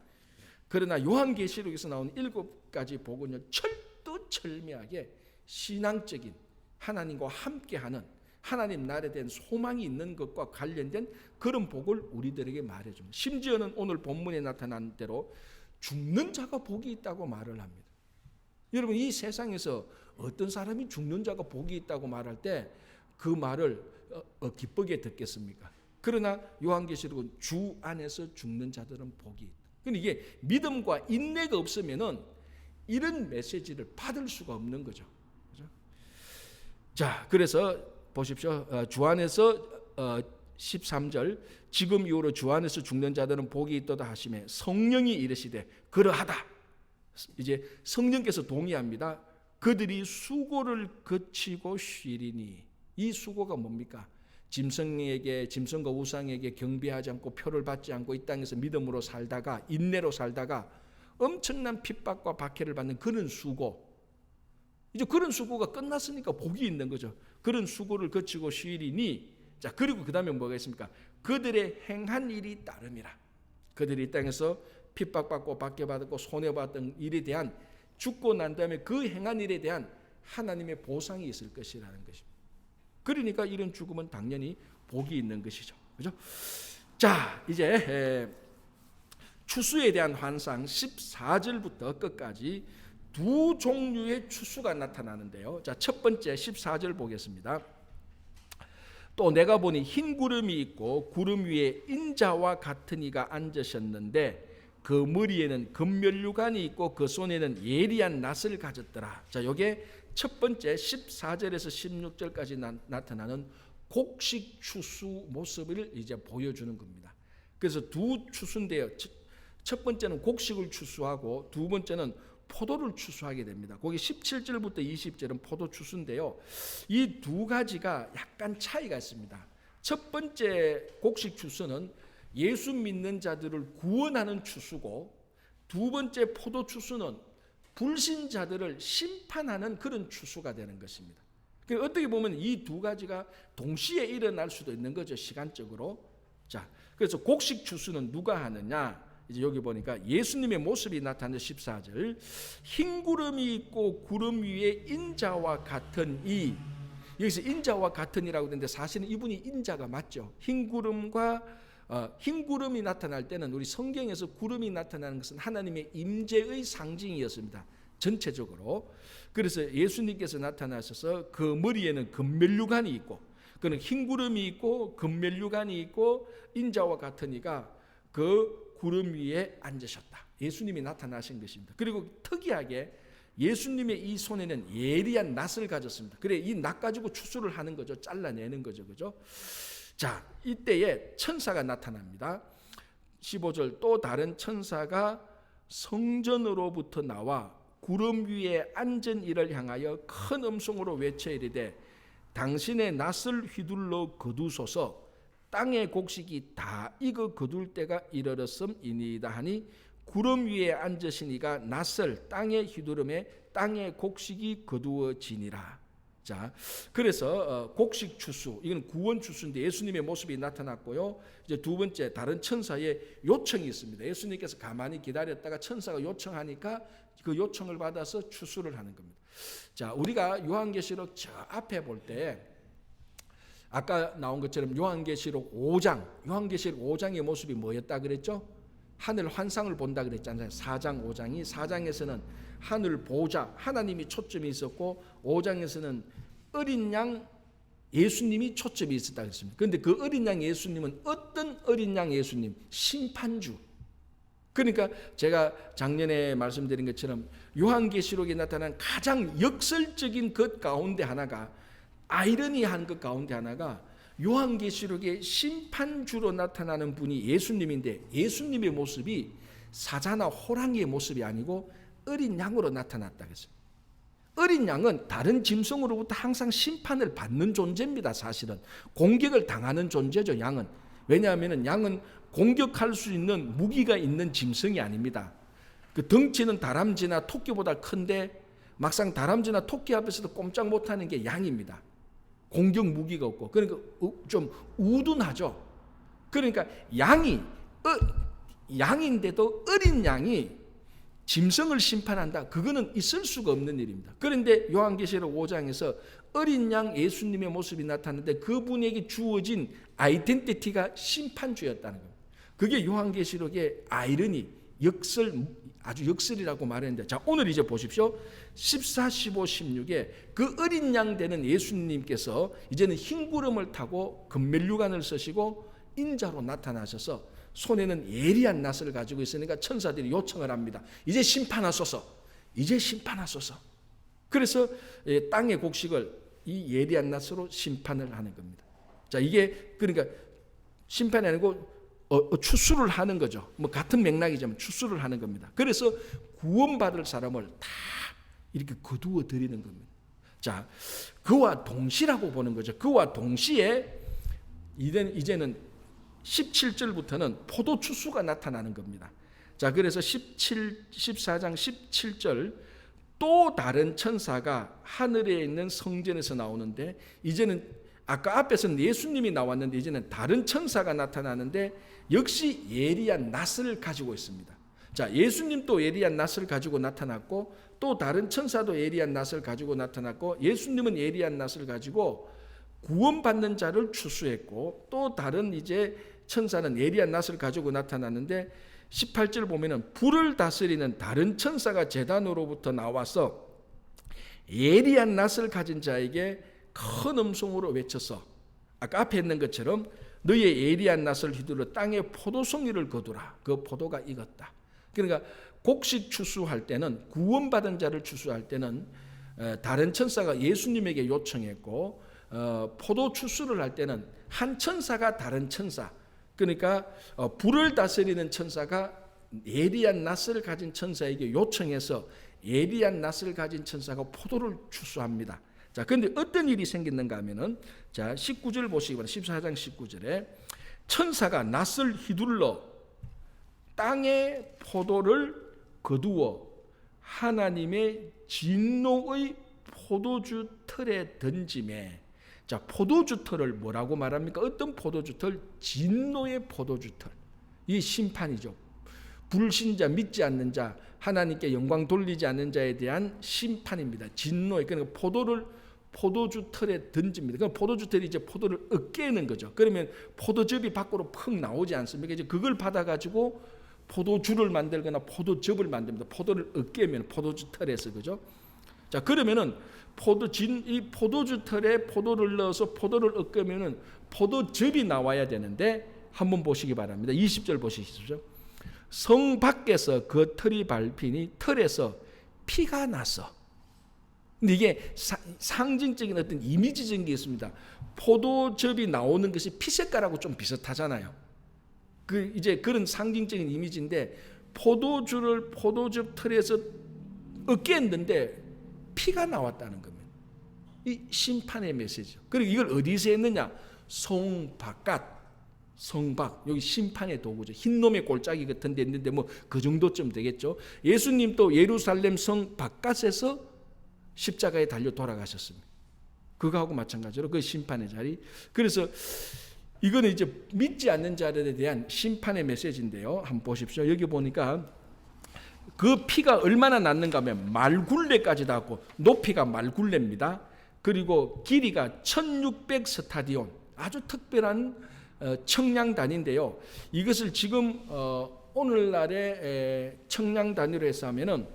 그러나 요한계시록에서 나온 7가지 복은요, 철두철미하게 신앙적인 하나님과 함께하는 하나님 나라에 대한 소망이 있는 것과 관련된 그런 복을 우리들에게 말해줍니다. 심지어는 오늘 본문에 나타난 대로 죽는 자가 복이 있다고 말을 합니다. 여러분, 이 세상에서 어떤 사람이 죽는 자가 복이 있다고 말할 때 그 말을 기쁘게 듣겠습니까? 그러나 요한계시록은 주 안에서 죽는 자들은 복이 있다. 근데 이게 믿음과 인내가 없으면은 이런 메시지를 받을 수가 없는 거죠. 그렇죠? 자, 그래서 보십시오. 주 안에서 13절 지금 이후로 주 안에서 죽는 자들은 복이 있도다 하시매 성령이 이르시되 그러하다. 이제 성령께서 동의합니다. 그들이 수고를 거치고 쉬리니. 이 수고가 뭡니까? 짐승과 우상에게 경배하지 않고 표를 받지 않고 이 땅에서 믿음으로 살다가 인내로 살다가 엄청난 핍박과 박해를 받는 그런 수고. 이제 그런 수고가 끝났으니까 복이 있는 거죠. 그런 수고를 거치고 쉬리니. 자, 그리고 그 다음에 뭐가 있습니까? 그들의 행한 일이 따름이라. 그들이 이 땅에서 핍박받고 박해받고 손해받던 일에 대한 죽고 난 다음에 그 행한 일에 대한 하나님의 보상이 있을 것이라는 것입니다. 그러니까 이런 죽음은 당연히 복이 있는 것이죠. 그죠? 자, 이제 추수에 대한 환상 14절부터 끝까지 두 종류의 추수가 나타나는데요. 자, 첫 번째 14절 보겠습니다. 또 내가 보니 흰 구름이 있고 구름 위에 인자와 같은 이가 앉으셨는데 그 머리에는 금면류관이 있고 그 손에는 예리한 낫을 가졌더라. 자, 이게 첫 번째 14절에서 16절까지 나타나는 곡식 추수 모습을 이제 보여주는 겁니다. 그래서 두 추수인데요. 첫 번째는 곡식을 추수하고 두 번째는 포도를 추수하게 됩니다. 거기 17절부터 20절은 포도 추수인데요. 이 두 가지가 약간 차이가 있습니다. 첫 번째 곡식 추수는 예수 믿는 자들을 구원하는 추수고, 두 번째 포도 추수는 불신자들을 심판하는 그런 추수가 되는 것입니다. 그러니까 어떻게 보면 이 두 가지가 동시에 일어날 수도 있는 거죠, 시간적으로. 자, 그래서 곡식 추수는 누가 하느냐? 이제 여기 보니까 예수님의 모습이 나타나는 14절. 흰 구름이 있고 구름 위에 인자와 같은 이. 여기서 인자와 같은 이라고 되는데 사실은 이분이 인자가 맞죠. 흰 구름이 나타날 때는 우리 성경에서 구름이 나타나는 것은 하나님의 임재의 상징이었습니다. 전체적으로. 그래서 예수님께서 나타나셔서 그 머리에는 금면류관이 있고, 그는 흰 구름이 있고 금면류관이 있고 인자와 같은 이가 그 구름 위에 앉으셨다. 예수님이 나타나신 것입니다. 그리고 특이하게 예수님의 이 손에는 예리한 낫을 가졌습니다. 그래, 이 낫 가지고 추수를 하는 거죠. 잘라내는 거죠. 그죠? 자, 이때에 천사가 나타납니다. 15절 또 다른 천사가 성전으로부터 나와 구름 위에 앉은 이를 향하여 큰 음성으로 외쳐 이르되 당신의 낫을 휘둘러 거두소서 땅의 곡식이 다 익어 거둘 때가 이르렀음이니이다 하니 구름 위에 앉으신 이가 낫을 땅에 휘두르매 땅의 곡식이 거두어지니라. 자, 그래서 곡식 추수, 이건 구원 추수인데 예수님의 모습이 나타났고요. 이제 두 번째 다른 천사의 요청이 있습니다. 예수님께서 가만히 기다렸다가 천사가 요청하니까 그 요청을 받아서 추수를 하는 겁니다. 자, 우리가 요한계시록 저 앞에 볼 때 아까 나온 것처럼 요한계시록 5장의 모습이 뭐였다 그랬죠? 하늘 환상을 본다 그랬잖아요. 4장 5장이 4장에서는 하늘 보좌 하나님이 초점이 있었고 5장에서는 어린 양 예수님이 초점이 있었다 그랬습니다. 그런데 그 어린 양 예수님은 어떤 어린 양 예수님? 심판주. 그러니까 제가 작년에 말씀드린 것처럼 요한계시록에 나타난 가장 역설적인 것 가운데 하나가, 아이러니한 것 가운데 하나가 요한계시록의 심판주로 나타나는 분이 예수님인데 예수님의 모습이 사자나 호랑이의 모습이 아니고 어린 양으로 나타났다 그랬어요. 어린 양은 다른 짐승으로부터 항상 심판을 받는 존재입니다. 사실은 공격을 당하는 존재죠. 양은. 왜냐하면 양은 공격할 수 있는 무기가 있는 짐승이 아닙니다. 그 덩치는 다람쥐나 토끼보다 큰데 막상 다람쥐나 토끼 앞에서도 꼼짝 못하는 게 양입니다. 공격 무기가 없고, 그러니까 좀 우둔하죠. 그러니까 양인데도 어린 양이 짐승을 심판한다. 그거는 있을 수가 없는 일입니다. 그런데 요한계시록 5장에서 어린 양 예수님의 모습이 나타났는데 그분에게 주어진 아이덴티티가 심판주였다는 겁니다. 그게 요한계시록의 아이러니, 아주 역설이라고 말했는데, 자, 오늘 이제 보십시오. 14, 15, 16에 그 어린 양 되는 예수님께서 이제는 흰 구름을 타고 금면류관을 쓰시고 인자로 나타나셔서 손에는 예리한 낫을 가지고 있으니까 천사들이 요청을 합니다. 이제 심판하소서. 이제 심판하소서. 그래서 땅의 곡식을 이 예리한 낫으로 심판을 하는 겁니다. 자, 이게 그러니까 심판이 아니고 추수를 하는 거죠. 뭐 같은 맥락이지만 추수를 하는 겁니다. 그래서 구원받을 사람을 다 이렇게 거두어 드리는 겁니다. 자, 그와 동시라고 보는 거죠. 그와 동시에 이제는 17절부터는 포도 추수가 나타나는 겁니다. 자, 그래서 14장 17절 또 다른 천사가 하늘에 있는 성전에서 나오는데, 이제는 아까 앞에서는 예수님이 나왔는데 이제는 다른 천사가 나타나는데 역시 예리한 낫을 가지고 있습니다. 자, 예수님도 예리한 낫을 가지고 나타났고 또 다른 천사도 예리한 낫을 가지고 나타났고, 예수님은 예리한 낫을 가지고 구원받는 자를 추수했고 또 다른 이제 천사는 예리한 낫을 가지고 나타났는데 18절 보면은 불을 다스리는 다른 천사가 제단으로부터 나와서 예리한 낫을 가진 자에게 큰 음성으로 외쳐서 아까 앞에 있는 것처럼 너의 예리한 낫을 휘둘러 땅에 포도송이를 거두라. 그 포도가 익었다. 그러니까 곡식 추수할 때는, 구원받은 자를 추수할 때는 다른 천사가 예수님에게 요청했고, 포도 추수를 할 때는 한 천사가 다른 천사, 그러니까 불을 다스리는 천사가 예리한 낫을 가진 천사에게 요청해서 예리한 낫을 가진 천사가 포도를 추수합니다. 자, 그런데 어떤 일이 생겼는가 하면은, 자, 19절 보시기 바랍니다. 14장 19절에 천사가 낫을 휘둘러 땅에 포도를 거두어 하나님의 진노의 포도주 틀에 던지매. 자, 포도주 틀을 뭐라고 말합니까? 어떤 포도주 틀? 진노의 포도주 틀. 이 심판이죠. 불신자, 믿지 않는 자, 하나님께 영광 돌리지 않는 자에 대한 심판입니다. 진노의, 그러니까 포도주 틀에 던집니다. 그럼 포도주 틀이 이제 포도를 으깨는 거죠. 그러면 포도즙이 밖으로 퍽 나오지 않습니까? 이제 그걸 받아가지고 포도주를 만들거나 포도즙을 만듭니다. 포도를 으깨면 포도주 틀에서, 그죠? 자, 그러면은 이 포도주 틀에 포도를 넣어서 포도를 으깨면은 포도즙이 나와야 되는데, 한번 보시기 바랍니다. 20절 보시십시오. 성 밖에서 그 틀이 밟히니 틀에서 피가 났어. 근데 이게 상징적인 어떤 이미지적인 게 있습니다. 포도즙이 나오는 것이 피 색깔하고 좀 비슷하잖아요. 이제 그런 상징적인 이미지인데, 포도즙 틀에서 으깼는데 피가 나왔다는 겁니다. 이 심판의 메시지죠. 그리고 이걸 어디서 했느냐? 성 밖, 여기 심판의 도구죠. 흰놈의 골짜기 같은 데 있는데 뭐 그 정도쯤 되겠죠. 예수님도 예루살렘 성 바깥에서 십자가에 달려 돌아가셨습니다. 그거하고 마찬가지로 그 심판의 자리. 그래서 이거는 이제 믿지 않는 자들에 대한 심판의 메시지인데요. 한번 보십시오. 여기 보니까 그 피가 얼마나 났는가 하면 말굴레까지 닿고, 높이가 말굴레입니다. 그리고 길이가 1600 스타디온, 아주 특별한 청량 단위인데요. 이것을 지금 오늘날의 청량 단위로 해서 하면은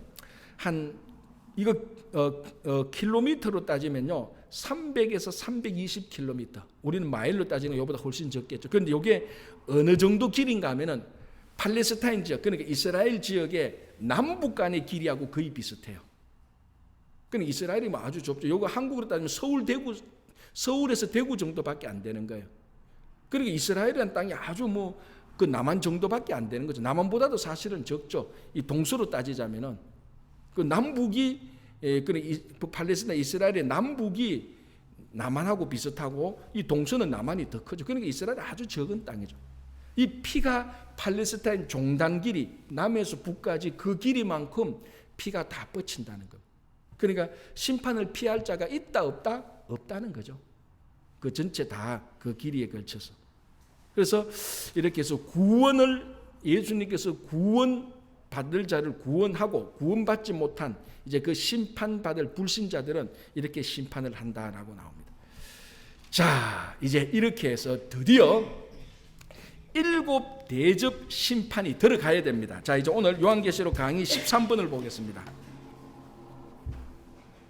이거 킬로미터로 따지면요 300에서 320km. 우리는 마일로 따지는 것보다 훨씬 적겠죠. 그런데 이게 어느 정도 길인가 하면은 팔레스타인 지역, 그러니까 이스라엘 지역의 남북 간의 길이하고 거의 비슷해요. 그러니까 이스라엘이 뭐 아주 좁죠. 이거 한국으로 따지면 서울에서 대구 정도밖에 안 되는 거예요. 그러니까 이스라엘이라는 땅이 아주 그 남한 정도밖에 안 되는 거죠. 남한보다도 사실은 적죠. 이 동서로 따지자면은 그 남북이, 팔레스타인 이스라엘의 남북이 남한하고 비슷하고 이 동서는 남한이 더 크죠. 그러니까 이스라엘은 아주 적은 땅이죠. 이 피가 팔레스타인 종단 길이, 남에서 북까지 그 길이만큼 피가 다 뻗친다는 겁니다. 그러니까 심판을 피할 자가 있다 없다? 없다는 거죠. 그 전체 다 그 길이에 걸쳐서. 그래서 이렇게 해서 예수님께서 구원받을 자를 구원하고 구원받지 못한 이제 그 심판받을 불신자들은 이렇게 심판을 한다라고 나옵니다. 자, 이제 이렇게 해서 드디어 7 대접 심판이 들어가야 됩니다. 자, 이제 오늘 요한계시록 강의 13번을 보겠습니다.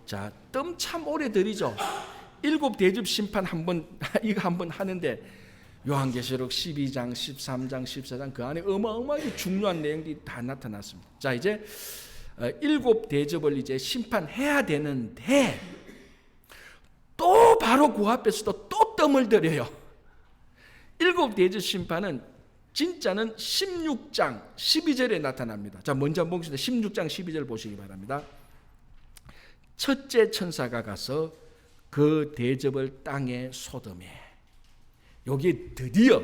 자, 뜸 참 오래 들이죠. 7 대접 심판 이거 한번 하는데 요한계시록 12장, 13장, 14장 그 안에 어마어마하게 중요한 내용들이 다 나타났습니다. 자, 이제 7 대접을 이제 심판해야 되는데 또 바로 그 앞에서도 또 뜸을 들여요. 일곱 대접 심판은 진짜는 16장 12절에 나타납니다. 자, 먼저 한번 보겠습니다. 16장 12절 보시기 바랍니다. 첫째 천사가 가서 그 대접을 땅에 쏟음에. 여기 드디어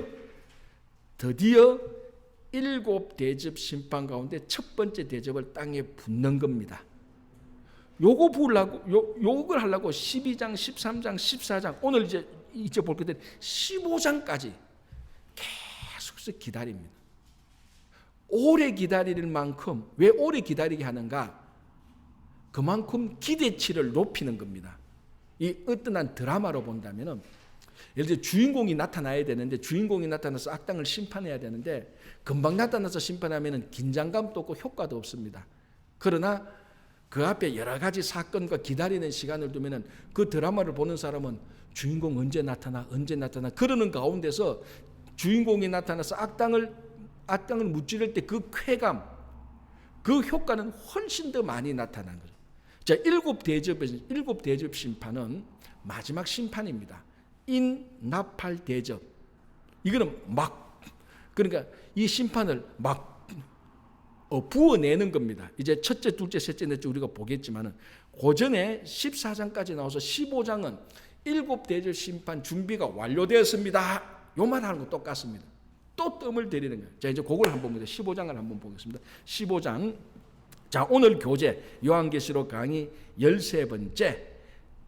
일곱 대접 심판 가운데 첫 번째 대접을 땅에 붓는 겁니다. 요거 부으려고 요걸 하려고 12장, 13장, 14장 오늘 이제 볼 건데 15장까지 계속 기다립니다. 오래 기다릴 만큼 왜 오래 기다리게 하는가? 그만큼 기대치를 높이는 겁니다. 이 어떠한 드라마로 본다면은 예를 들어 주인공이 나타나야 되는데 주인공이 나타나서 악당을 심판해야 되는데 금방 나타나서 심판하면은 긴장감도 없고 효과도 없습니다. 그러나 그 앞에 여러 가지 사건과 기다리는 시간을 두면은 그 드라마를 보는 사람은 주인공 언제 나타나 그러는 가운데서 주인공이 나타나서 악당을 무찌를 때 그 쾌감, 그 효과는 훨씬 더 많이 나타난 거죠. 자, 일곱 대접 심판은 마지막 심판입니다. 인나팔 대접. 이거는 그러니까 이 심판을 부어내는 겁니다. 이제 첫째, 둘째, 셋째, 넷째 우리가 보겠지만은 그 전에 14장까지 나와서 15장은 일곱 대접 심판 준비가 완료되었습니다. 요 말하는 거 똑같습니다. 또 뜸을 들이는 거예요. 자, 이제 그걸 한번 보겠습니다. 15장을 한번 보겠습니다. 15장. 자, 오늘 교재 요한계시록 강의 13번째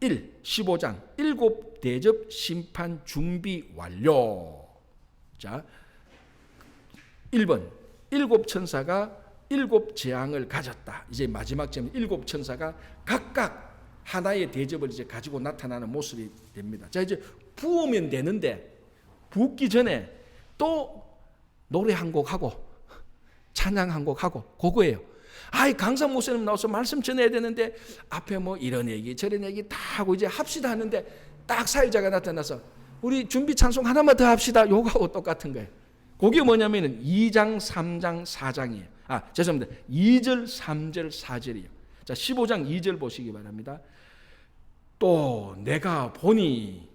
15장 일곱 대접 심판 준비 완료. 자, 1번 일곱 천사가 일곱 재앙을 가졌다. 이제 마지막 점 일곱 천사가 각각 하나의 대접을 이제 가지고 나타나는 모습이 됩니다. 자, 이제 부으면 되는데 붓기 전에 또 노래 한 곡 하고 찬양 한 곡 하고 그거예요. 강사 목사님 나와서 말씀 전해야 되는데 앞에 뭐 이런 얘기 저런 얘기 다 하고 이제 합시다 하는데 딱 사회자가 나타나서 우리 준비 찬송 하나만 더 합시다. 요거하고 똑같은 거예요. 그게 뭐냐면은 2장, 3장, 4장이에요. 죄송합니다. 2절, 3절, 4절이에요. 자, 15장 2절 보시기 바랍니다. 또 내가 보니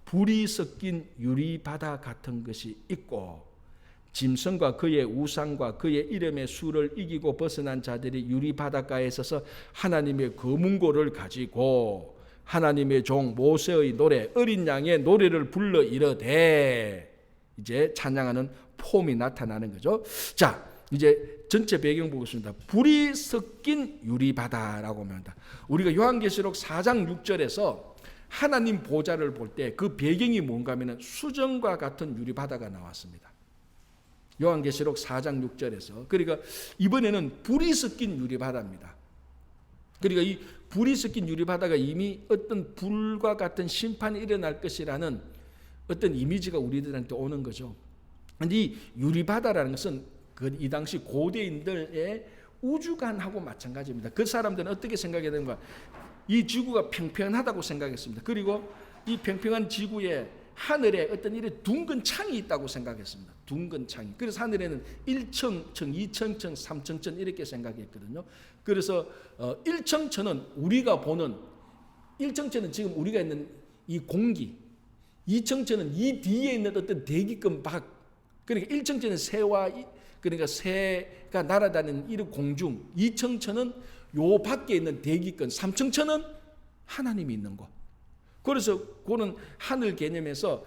불이 섞인 유리바다 같은 것이 있고 짐승과 그의 우상과 그의 이름의 수를 이기고 벗어난 자들이 유리바닷가에 서서 하나님의 검은고를 가지고 하나님의 종 모세의 노래 어린 양의 노래를 불러 이르되 이제 찬양하는 폼이 나타나는 거죠. 자, 이제 전체 배경 보겠습니다. 불이 섞인 유리바다라고 합니다. 우리가 요한계시록 4장 6절에서 하나님 보좌를 볼 때 그 배경이 뭔가 하면 수정과 같은 유리바다가 나왔습니다. 요한계시록 4장 6절에서. 그러니까 이번에는 불이 섞인 유리바다입니다. 그러니까 이 불이 섞인 유리바다가 이미 어떤 불과 같은 심판이 일어날 것이라는 어떤 이미지가 우리들한테 오는 거죠. 그런데 이 유리바다라는 것은 이 당시 고대인들의 우주관하고 마찬가지입니다. 그 사람들은 어떻게 생각해야 되는가? 이 지구가 평평하다고 생각했습니다. 그리고 이 평평한 지구에 하늘에 어떤 이런 둥근 창이 있다고 생각했습니다. 둥근 창이. 그래서 하늘에는 1층, 2층, 3층 이렇게 생각했거든요. 그래서 1층천은 우리가 보는 1층천은 지금 우리가 있는 이 공기, 2층천은 이 뒤에 있는 어떤 대기권 밖. 그러니까 1층천은 그러니까 새가 날아다니는 이런 공중, 2층천은 요 밖에 있는 대기권, 3층천은 하나님이 있는 곳. 그래서 그는 하늘 개념에서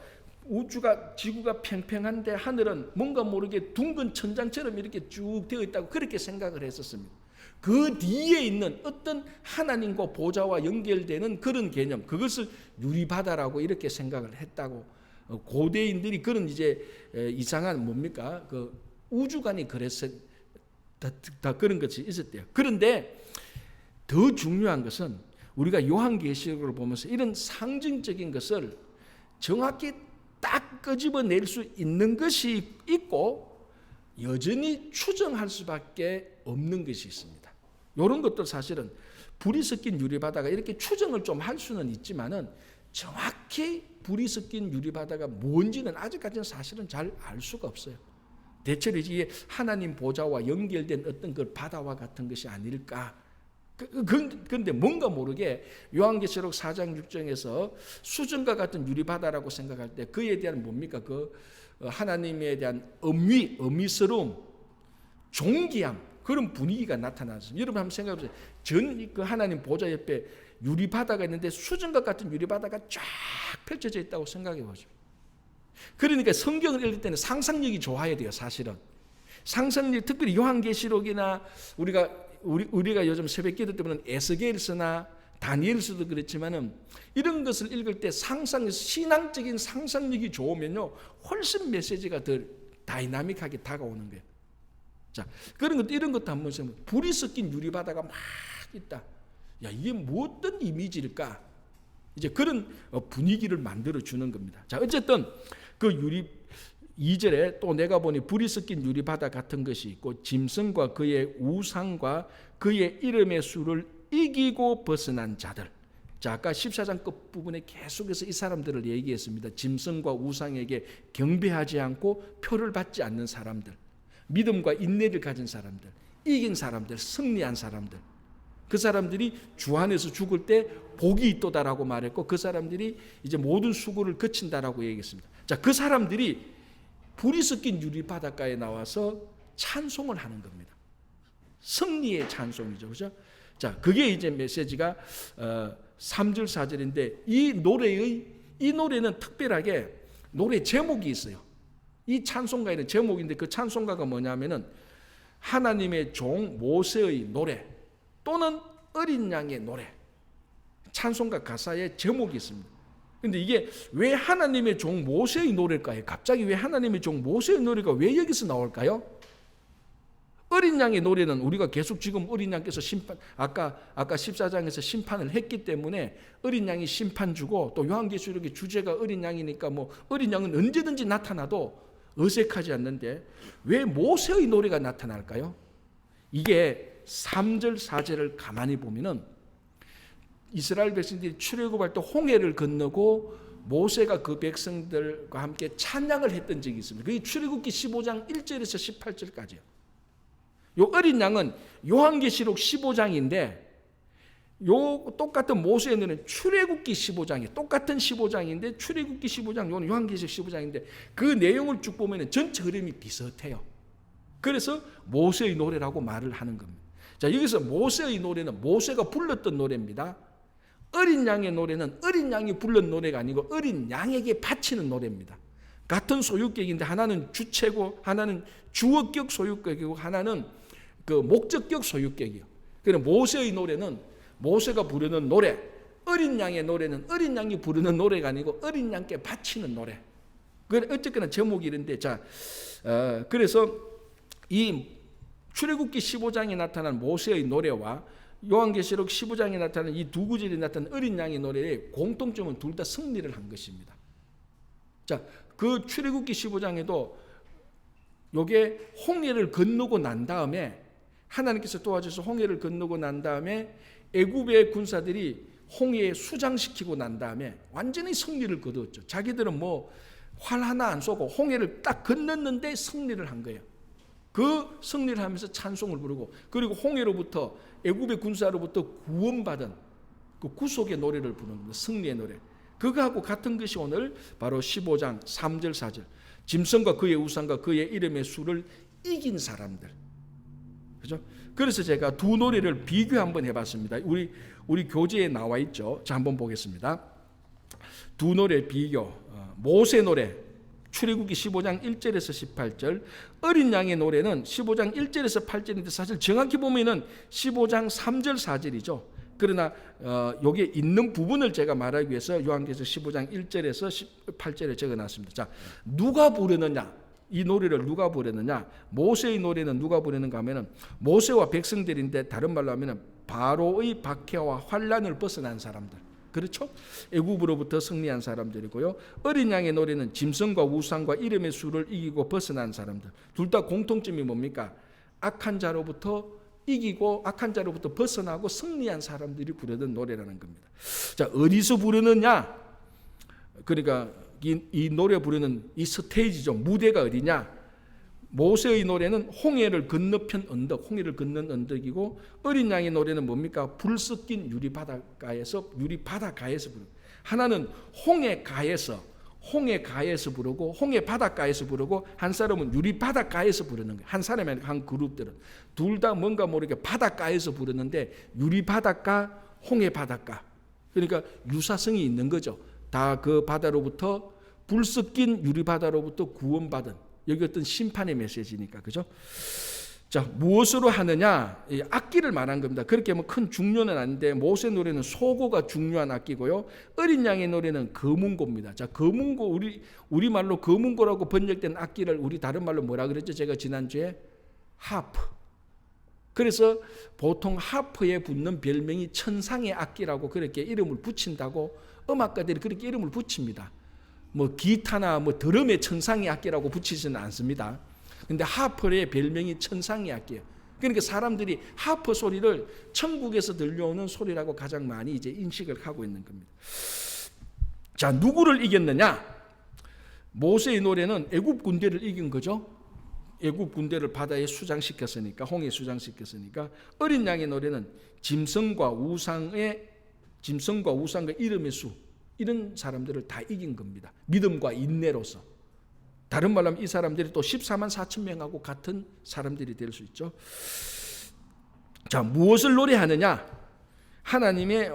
지구가 평평한데 하늘은 뭔가 모르게 둥근 천장처럼 이렇게 쭉 되어 있다고 그렇게 생각을 했었습니다. 그 뒤에 있는 어떤 하나님과 보좌와 연결되는 그런 개념, 그것을 유리바다라고 이렇게 생각을 했다고 고대인들이 그런 이제 이상한 뭡니까? 그 우주관이 그래서 다 그런 것이 있었대요. 그런데 더 중요한 것은 우리가 요한계시록을 보면서 이런 상징적인 것을 정확히 딱 끄집어낼 수 있는 것이 있고 여전히 추정할 수밖에 없는 것이 있습니다. 이런 것도 사실은 불이 섞인 유리바다가 이렇게 추정을 좀 할 수는 있지만은 정확히 불이 섞인 유리바다가 뭔지는 아직까지는 사실은 잘 알 수가 없어요. 대체로 이게 하나님 보좌와 연결된 어떤 그 바다와 같은 것이 아닐까 그런데 뭔가 모르게 요한계시록 4장 6장에서 수정과 같은 유리바다라고 생각할 때 그에 대한 뭡니까? 그 하나님에 대한 어미스러움, 존귀함, 그런 분위기가 나타나죠. 여러분 한번 생각해 보세요. 그 하나님 보좌 옆에 유리바다가 있는데 수정과 같은 유리바다가 쫙 펼쳐져 있다고 생각해 보죠. 그러니까 성경을 읽을 때는 상상력이 좋아야 돼요, 사실은. 상상력, 특별히 요한계시록이나 우리가 요즘 새벽기도 때문에 에스겔서나 다니엘서도 그렇지만은 이런 것을 읽을 때 신앙적인 상상력이 좋으면요 훨씬 메시지가 더 다이나믹하게 다가오는 거예요. 자, 이런 것도 한번 보세요. 불이 섞인 유리바다가 막 있다. 야, 이게 뭐 어떤 이미지일까? 이제 그런 분위기를 만들어 주는 겁니다. 자, 어쨌든 그 2절에 또 내가 보니 불이 섞인 유리바다 같은 것이 있고 짐승과 그의 우상과 그의 이름의 수를 이기고 벗어난 자들. 자, 아까 14장 끝부분에 계속해서 이 사람들을 얘기했습니다. 짐승과 우상에게 경배하지 않고 표를 받지 않는 사람들, 믿음과 인내를 가진 사람들, 이긴 사람들, 승리한 사람들. 그 사람들이 주 안에서 죽을 때 복이 있도다라고 말했고 그 사람들이 이제 모든 수고를 거친다라고 얘기했습니다. 자, 그 사람들이 불이 섞인 유리바닷가에 나와서 찬송을 하는 겁니다. 승리의 찬송이죠. 그죠? 자, 그게 이제 메시지가 3절 4절인데 이 노래는 특별하게 노래 제목이 있어요. 이 찬송가에는 제목인데 그 찬송가가 뭐냐면은 하나님의 종 모세의 노래 또는 어린 양의 노래. 찬송가 가사에 제목이 있습니다. 근데 이게 왜 하나님의 종 모세의 노래일까요? 갑자기 왜 하나님의 종 모세의 노래가 왜 여기서 나올까요? 어린 양의 노래는 우리가 계속 지금 어린 양께서 아까 14장에서 심판을 했기 때문에 어린 양이 심판 주고 또 요한계시록의 주제가 어린 양이니까 뭐 어린 양은 언제든지 나타나도 어색하지 않는데 왜 모세의 노래가 나타날까요? 이게 3절 4절을 가만히 보면은 이스라엘 백성들이 출애굽할 때 홍해를 건너고 모세가 그 백성들과 함께 찬양을 했던 적이 있습니다. 그게 출애굽기 15장 1절에서 18절까지요. 요 어린 양은 요한계시록 15장인데 요 똑같은 모세의 노래는 출애굽기 15장이에요. 똑같은 15장인데 출애굽기 15장, 요는 요한계시록 15장인데 그 내용을 쭉 보면 전체 흐름이 비슷해요. 그래서 모세의 노래라고 말을 하는 겁니다. 자, 여기서 모세의 노래는 모세가 불렀던 노래입니다. 어린 양의 노래는 어린 양이 부른 노래가 아니고 어린 양에게 바치는 노래입니다. 같은 소유격인데 하나는 주체고 하나는 주어격 소유격이고 하나는 그 목적격 소유격이요. 그래서 모세의 노래는 모세가 부르는 노래, 어린 양의 노래는 어린 양이 부르는 노래가 아니고 어린 양께 바치는 노래. 어쨌거나 제목이 이런데 자, 그래서 이 출애굽기 15장에 나타난 모세의 노래와 요한계시록 15장에 나타난 이 두 구절이 나타난 어린 양의 노래의 공통점은 둘 다 승리를 한 것입니다. 자, 그 출애굽기 15장에도 요게 홍해를 건너고 난 다음에 하나님께서 도와줘서 홍해를 건너고 난 다음에 애굽의 군사들이 홍해에 수장시키고 난 다음에 완전히 승리를 거두었죠. 자기들은 뭐 활 하나 안 쏘고 홍해를 딱 건넜는데 승리를 한 거예요. 그 승리를 하면서 찬송을 부르고 그리고 홍해로부터 애굽의 군사로부터 구원받은 그 구속의 노래를 부르는 겁니다. 승리의 노래. 그거하고 같은 것이 오늘 바로 15장 3절 4절 짐승과 그의 우상과 그의 이름의 수를 이긴 사람들. 그죠? 그래서 제가 두 노래를 비교 한번 해봤습니다. 우리 교재에 나와 있죠. 자, 한번 보겠습니다. 두 노래 비교. 모세 노래 출애굽기 15장 1절에서 18절, 어린 양의 노래는 15장 1절에서 8절인데 사실 정확히 보면은 15장 3절 4절이죠. 그러나 여기에 있는 부분을 제가 말하기 위해서 요한계시록 15장 1절에서 8절에 적어놨습니다. 자, 누가 부르느냐? 이 노래를 누가 부르느냐? 모세의 노래는 누가 부르는가 하면은 모세와 백성들인데 다른 말로 하면은 바로의 박해와 환란을 벗어난 사람들. 그렇죠? 애굽으로부터 승리한 사람들이고요. 어린 양의 노래는 짐승과 우상과 이름의 수를 이기고 벗어난 사람들. 둘 다 공통점이 뭡니까? 악한 자로부터 이기고 악한 자로부터 벗어나고 승리한 사람들이 부르던 노래라는 겁니다. 자, 어디서 부르느냐? 그러니까 이 노래 부르는 이 스테이지죠. 무대가 어디냐? 모세의 노래는 홍해를 건너편 언덕, 홍해를 건넌 언덕이고, 어린 양의 노래는 뭡니까? 불 섞인 유리바닷가에서 부르고, 하나는 홍해가에서 부르고, 홍해 바닷가에서 부르고, 한 사람은 유리바닷가에서 부르는 거예요. 한 사람이 아니라 한 그룹들은 둘 다 뭔가 모르게 바닷가에서 부르는데, 유리바닷가, 홍해 바닷가, 그러니까 유사성이 있는 거죠. 다 그 바다로부터, 불 섞인 유리바다로부터 구원받은, 여기 어떤 심판의 메시지니까, 그죠? 자, 무엇으로 하느냐? 악기를 말한 겁니다. 그렇게 하면 큰 중요는 아닌데, 모세 노래는 소고가 중요한 악기고요, 어린 양의 노래는 거문고입니다. 자, 거문고, 우리 말로 거문고라고 번역된 악기를 우리 다른 말로 뭐라 그랬죠? 제가 지난주에 하프. 그래서 보통 하프에 붙는 별명이 천상의 악기라고 그렇게 이름을 붙인다고 음악가들이 그렇게 이름을 붙입니다. 뭐 기타나 뭐 드럼의 천상의 악기라고 붙이지는 않습니다. 근데 하프의 별명이 천상의 악기예요. 그러니까 사람들이 하프 소리를 천국에서 들려오는 소리라고 가장 많이 이제 인식을 하고 있는 겁니다. 자, 누구를 이겼느냐? 모세의 노래는 애굽 군대를 이긴 거죠. 애굽 군대를 바다에 수장시켰으니까, 홍해에 수장시켰으니까. 어린 양의 노래는 짐승과 우상과 이름의 수, 이런 사람들을 다 이긴 겁니다. 믿음과 인내로서. 다른 말로 하면 이 사람들이 또 14만 4천 명하고 같은 사람들이 될 수 있죠. 자, 무엇을 노래하느냐?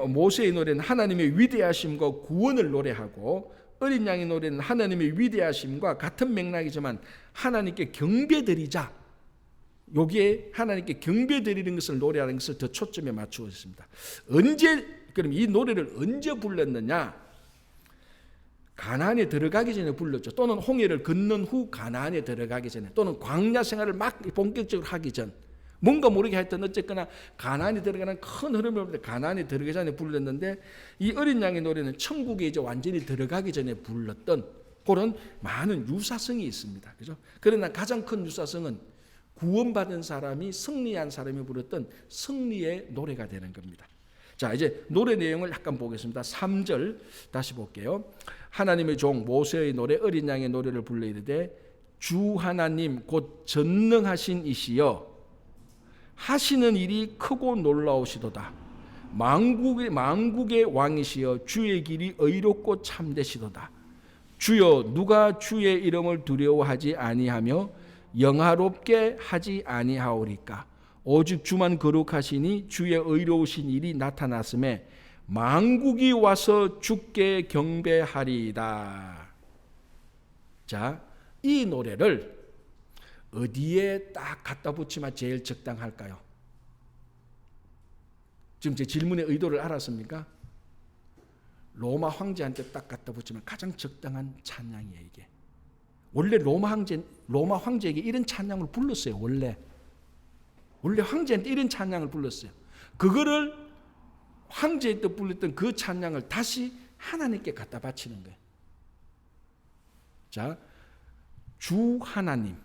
모세의 노래는 하나님의 위대하심과 구원을 노래하고, 어린 양의 노래는 하나님의 위대하심과 같은 맥락이지만 하나님께 경배드리자, 여기에 하나님께 경배드리는 것을 노래하는 것을 더 초점에 맞추어 있습니다. 그럼 이 노래를 언제 불렀느냐? 가나안에 들어가기 전에 불렀죠. 또는 홍해를 건넌 후 가나안에 들어가기 전에, 또는 광야 생활을 막 본격적으로 하기 전, 뭔가 모르게 하여튼 어쨌거나 가나안에 들어가는 큰 흐름을 가나안에 들어가기 전에 불렀는데, 이 어린 양의 노래는 천국에 이제 완전히 들어가기 전에 불렀던 그런 많은 유사성이 있습니다. 그죠? 그러나 가장 큰 유사성은 구원받은 사람이, 승리한 사람이 부르던 승리의 노래가 되는 겁니다. 자, 이제 노래 내용을 약간 보겠습니다. 3절 다시 볼게요. 하나님의 종 모세의 노래, 어린 양의 노래를 불러 이르되, 주 하나님 곧 전능하신 이시여, 하시는 일이 크고 놀라우시도다. 만국의 왕이시여, 주의 길이 의롭고 참되시도다. 주여, 누가 주의 이름을 두려워하지 아니하며 영화롭게 하지 아니하오리까? 오직 주만 거룩하시니 주의 의로우신 일이 나타났음에 만국이 와서 주께 경배하리이다. 자, 이 노래를 어디에 딱 갖다 붙이면 제일 적당할까요? 지금 제 질문의 의도를 알았습니까? 로마 황제한테 딱 갖다 붙이면 가장 적당한 찬양이에요, 이게. 원래 로마 황제에게 이런 찬양을 불렀어요, 원래 황제한테 이런 찬양을 불렀어요. 그거를 황제 때 불렀던 그 찬양을 다시 하나님께 갖다 바치는 거예요. 자, 주 하나님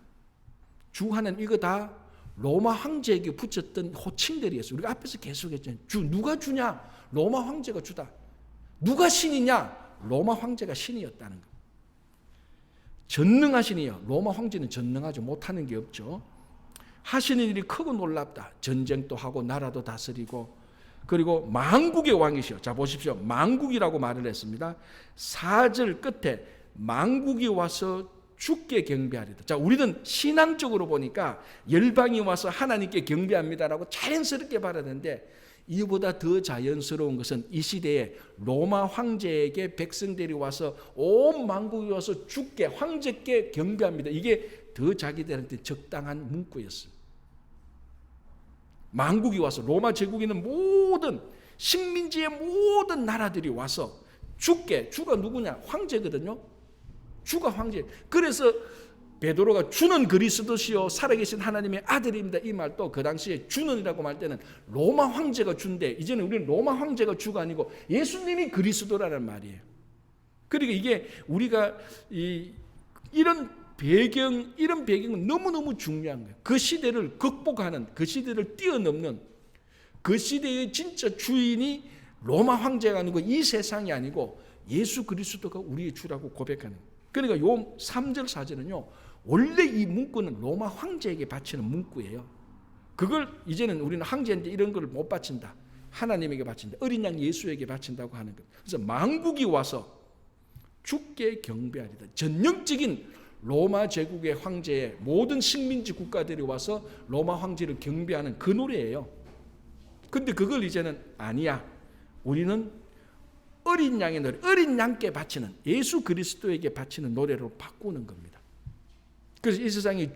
이거 다 로마 황제에게 붙였던 호칭들이었어요. 우리가 앞에서 계속 했잖아요. 누가 주냐? 로마 황제가 주다. 누가 신이냐? 로마 황제가 신이었다는 거. 전능하시니요. 로마 황제는 전능하죠. 못하는 게 없죠. 하시는 일이 크고 놀랍다. 전쟁도 하고 나라도 다스리고, 그리고 만국의 왕이시여. 자, 보십시오. 만국이라고 말을 했습니다. 4절 끝에 만국이 와서 주께 경배하리다. 자, 우리는 신앙적으로 보니까 열방이 와서 하나님께 경배합니다라고 자연스럽게 말하는데, 이보다 더 자연스러운 것은 이 시대에 로마 황제에게 백성들이 와서 온 만국이 와서 주께, 황제께 경배합니다. 이게 더 자기들한테 적당한 문구였습니다. 만국이 와서, 로마 제국에 있는 모든 식민지의 모든 나라들이 와서 주께, 주가 누구냐? 황제거든요. 주가 황제. 그래서 베드로가 주는 그리스도시요 살아계신 하나님의 아들입니다, 이 말도 그 당시에 주는이라고 말 때는 로마 황제가 주인데, 이제는 우리는 로마 황제가 주가 아니고 예수님이 그리스도라는 말이에요. 그러니까 이게 우리가 이런 배경은 너무너무 중요한 거예요. 그 시대를 극복하는, 그 시대를 뛰어넘는, 그 시대의 진짜 주인이 로마 황제가 아니고 이 세상이 아니고 예수 그리스도가 우리의 주라고 고백하는 거예요. 그러니까 요 3절 4절은요 원래 이 문구는 로마 황제에게 바치는 문구예요. 그걸 이제는 우리는 황제인데 이런 걸 못 바친다. 하나님에게 바친다. 어린 양 예수에게 바친다고 하는 것. 그래서 만국이 와서 주께 경배하리다. 전형적인 로마 제국의 황제의 모든 식민지 국가들이 와서 로마 황제를 경배하는 그 노래예요. 근데 그걸 이제는 아니야. 우리는 어린 양의 노래, 어린 양께 바치는, 예수 그리스도에게 바치는 노래로 바꾸는 겁니다. 그래서 이 세상의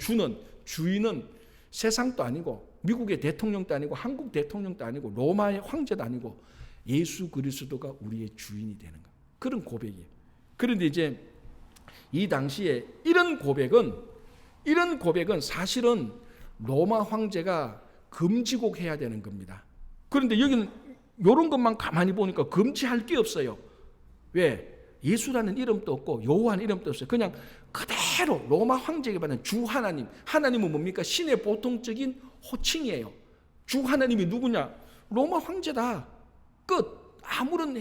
주인은 세상도 아니고 미국의 대통령도 아니고 한국 대통령도 아니고 로마의 황제도 아니고 예수 그리스도가 우리의 주인이 되는 것. 그런 고백이에요. 그런데 이제 이 당시에 이런 고백은 사실은 로마 황제가 금지곡 해야 되는 겁니다. 그런데 여기는 이런 것만 가만히 보니까 금지할 게 없어요. 왜? 예수라는 이름도 없고 여호와는 이름도 없어요. 그냥 그대로 로마 황제에게 받는 주 하나님. 하나님은 뭡니까? 신의 보통적인 호칭이에요. 주 하나님이 누구냐? 로마 황제다. 끝. 아무런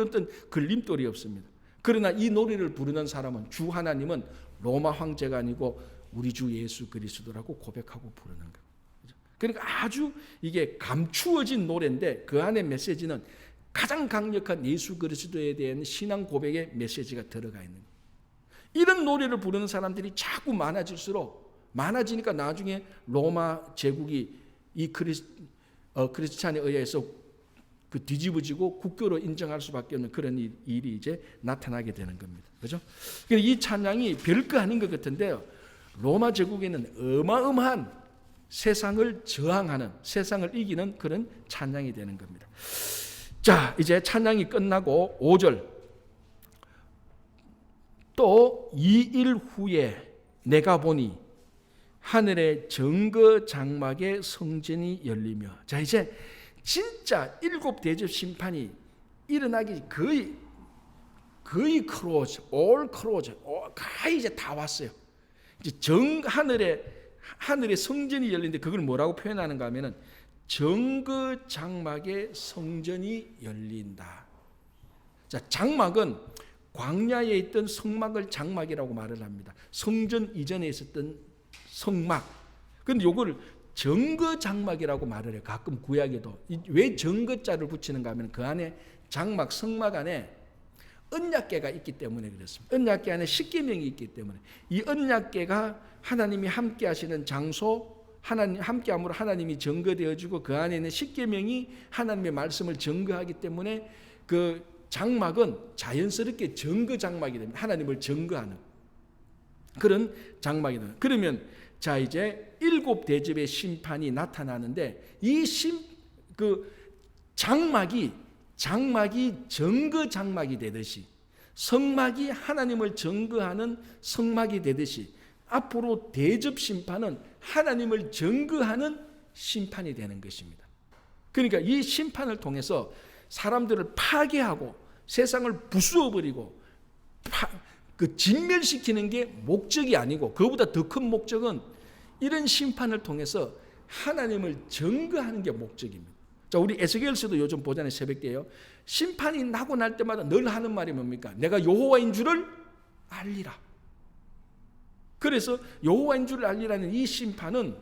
어떤 걸림돌이 없습니다. 그러나 이 노래를 부르는 사람은 주 하나님은 로마 황제가 아니고 우리 주 예수 그리스도라고 고백하고 부르는 거예요. 그러니까 아주 이게 감추어진 노래인데 그 안에 메시지는 가장 강력한 예수 그리스도에 대한 신앙 고백의 메시지가 들어가 있는 거예요. 이런 노래를 부르는 사람들이 자꾸 많아지니까 나중에 로마 제국이 이 크리스찬에 의해서 그 뒤집어지고 국교로 인정할 수밖에 없는 그런 일이 이제 나타나게 되는 겁니다. 그죠? 이 찬양이 별거 아닌 것 같은데요. 로마 제국에는 어마어마한 세상을 저항하는, 세상을 이기는 그런 찬양이 되는 겁니다. 자, 이제 찬양이 끝나고 5절. 또 2일 후에 내가 보니 하늘의 정거 장막의 성전이 열리며. 자, 이제 진짜 7 대접 심판이 일어나기 거의 클로즈, 올 클로즈, 거의 이제 다 왔어요. 이제 하늘의 성전이 열리는데 그걸 뭐라고 표현하는가 하면은 정거 장막의 성전이 열린다. 자, 장막은 광야에 있던 성막을 장막이라고 말을 합니다. 성전 이전에 있었던 성막. 그런데 요걸 정거 장막이라고 말을 해요. 가끔 구약에도. 왜 정거자를 붙이는가 하면 그 안에 장막, 성막 안에 언약궤가 있기 때문에 그렇습니다. 언약궤 안에 십계명이 있기 때문에 이 언약궤가 하나님이 함께 하시는 장소, 하나님 함께함으로 하나님이 증거되어지고 그 안에 있는 십계명이 하나님의 말씀을 증거하기 때문에 그 장막은 자연스럽게 증거 장막이 됩니다. 하나님을 증거하는 그런 장막이 됩니다. 그러면 자, 이제 7 대접의 심판이 나타나는데 이 장막이 증거 장막이 되듯이 성막이 하나님을 증거하는 성막이 되듯이 앞으로 대접 심판은 하나님을 증거하는 심판이 되는 것입니다. 그러니까 이 심판을 통해서 사람들을 파괴하고 세상을 부수어버리고 진멸시키는 게 목적이 아니고 그보다 더 큰 목적은 이런 심판을 통해서 하나님을 증거하는 게 목적입니다. 자, 우리 에스겔서도 요즘 보잖아요. 새벽때요. 심판이 나고 날 때마다 늘 하는 말이 뭡니까? 내가 여호와인 줄을 알리라. 그래서 여호와인 줄을 알리라는 이 심판은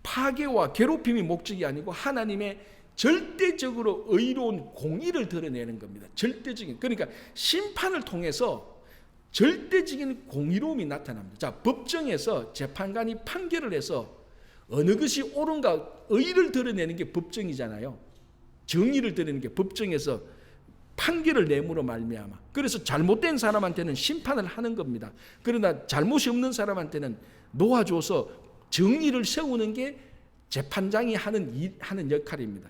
파괴와 괴롭힘이 목적이 아니고 하나님의 절대적으로 의로운 공의를 드러내는 겁니다. 절대적인. 그러니까 심판을 통해서 절대적인 공의로움이 나타납니다. 자, 법정에서 재판관이 판결을 해서 어느 것이 옳은가 의를 드러내는 게 법정이잖아요. 정의를 드러내는 게 법정에서 판결을 내므로 말미암아. 그래서 잘못된 사람한테는 심판을 하는 겁니다. 그러나 잘못이 없는 사람한테는 놓아줘서 정의를 세우는 게 재판장이 하는 역할입니다.